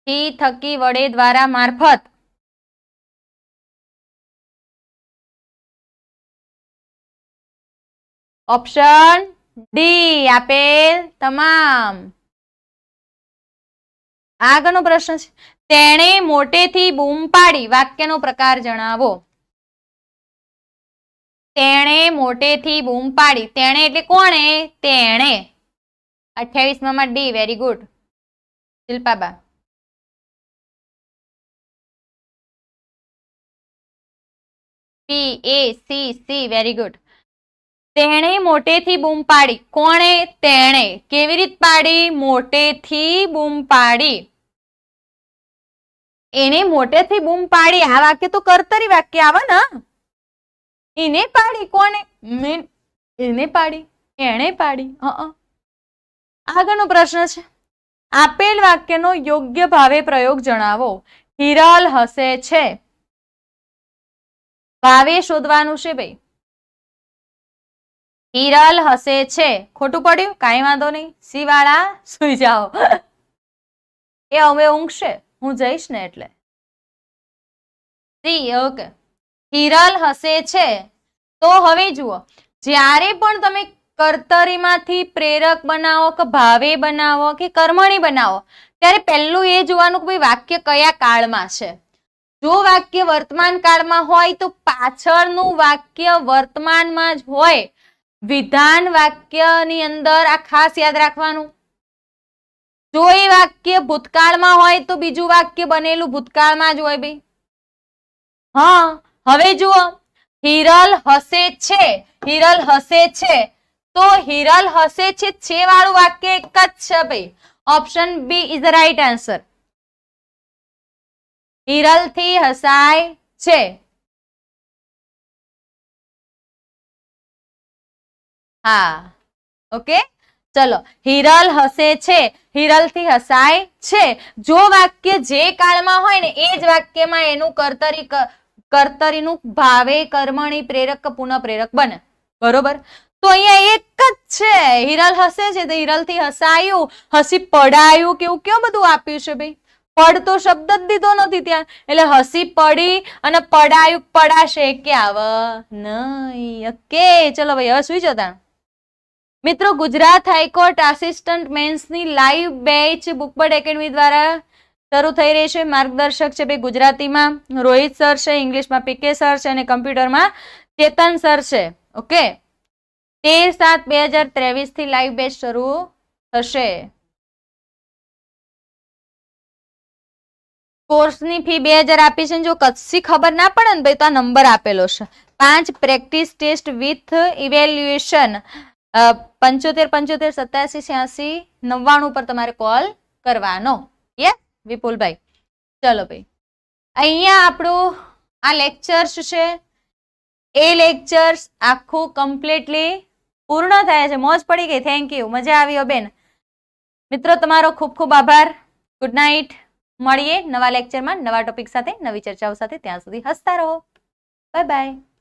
થી, થકી, વડે, દ્વારા, મારફત. ઓપ્શન ડી આપેલ તમામ. આગળનો પ્રશ્ન છે, તેણે મોટેથી બૂમ પાડી, વાક્યનો પ્રકાર જણાવો. તેણે મોટેથી બૂમ પાડી. તેણે એટલે કોણે? તેણે. 28માં ડી. વેરી ગુડ શિલ્પાબા. PACC. Very good. તેણે મોટેથી બૂમ પાડી. કોણે? તેણે. કેવી રીત પાડી? મોટેથી બૂમ પાડી. એને મોટેથી બૂમ પાડી. આ વાક્ય તો કર્તરી વાક્ય આવે ને. એને પાડી. કોને? એને પાડી. એણે પાડી. આગળનો પ્રશ્ન છે, આપેલ વાક્યનો યોગ્ય ભાવે પ્રયોગ જણાવો. હિરલ હસે છે. ભાવે શોધવાનું છે ભાઈ. હિરલ હસે છે. ખોટું પડ્યું? કાંઈ વાંધો નહીં. સી વાળા સુઈ જાઓ. એ હવે ઊંઘશે, હું જઈશ ને એટલે. સી. ઓકે. હિરલ હસે છે. તો હવે જુઓ, જ્યારે પણ તમે કર્તરીમાંથી પ્રેરક બનાવો કે ભાવે બનાવો કે કર્મણી બનાવો, ત્યારે પહેલું એ જોવાનું કે ભાઈ વાક્ય કયા કાળમાં છે. જો વાક્ય વર્તમાન કાળમાં હોય તો પાછળનું વાક્ય વર્તમાનમાં જ હોય. વિધાન વાક્યની અંદર આ ખાસ યાદ રાખવાનું. જો એ વાક્ય ભૂતકાળમાં હોય તો બીજું વાક્ય બનેલું ભૂતકાળમાં જ હોય ભાઈ. હા, હવે જુઓ, હિરલ હસે છે. હિરલ હસે છે. તો હિરલ હસે છે વાળું વાક્ય એક જ છે ભાઈ. Option B is the right answer. Hiral થી હસાય છે. હા, ઓકે. ચલો, હિરલ હસે છે. હિરલ થી હસાય છે. જો વાક્ય જે કાળમાં હોય ને એ જ વાક્યમાં એનું કર્તરીનું ભાવે કર્મણી પ્રેરક પુનઃ પ્રેરક બને. બરોબર. તો અહીંયા એક જ છે. હિરલ હસે છે તો હિરલ થી હસાયું, હસી પડાયું, કેવું કેવું બધું આપ્યું છે ભાઈ. પડ તો શબ્દ જ દીધો નથી ત્યાં. એટલે હસી પડી અને પડાયું પડાશે કે આવે નહીં. ઓકે, ચલો ભાઈ હવે સુઈ જતા. મિત્રો, ગુજરાત હાઈકોર્ટ આસિસ્ટન્ટ મેન્સની લાઈવ બેચ બુકબર્ડ એકેડમી દ્વારા શરૂ થઈ રહી છે. માર્ગદર્શક છે ભાઈ ગુજરાતીમાં રોહિત સર છે, ઇંગ્લિશમાં પીકે સર છે અને કમ્પ્યુટરમાં ચેતન સર છે. ઓકે, 13/7/2023 થી લાઈવ બેચ શરૂ થશે. કોર્સની ફી 2000 આપી છે. જો કશી ખબર ના પડે ને ભાઈ તો આ નંબર આપેલો છે. 5 પ્રેક્ટિસ ટેસ્ટ વિથ ઇવેલ્યુએશન 75 75 87 86 99 પર તમારે કોલ કરવાનો. યસ વિપુલભાઈ. ચલો ભાઈ, અહીંયા આપણું આ લેક્ચર્સ છે એ લેક્ચર્સ આખું કમ્પ્લીટલી પૂર્ણ થયા છે. મોજ પડી ગઈ. Thank you. મજા આવી બેન. મિત્રો, તમારો ખૂબ ખૂબ આભાર. Good night. મળીએ નવા લેક્ચરમાં નવા ટોપિક સાથે, નવી ચર્ચાઓ સાથે. ત્યાં સુધી હસતા રહો. Bye bye.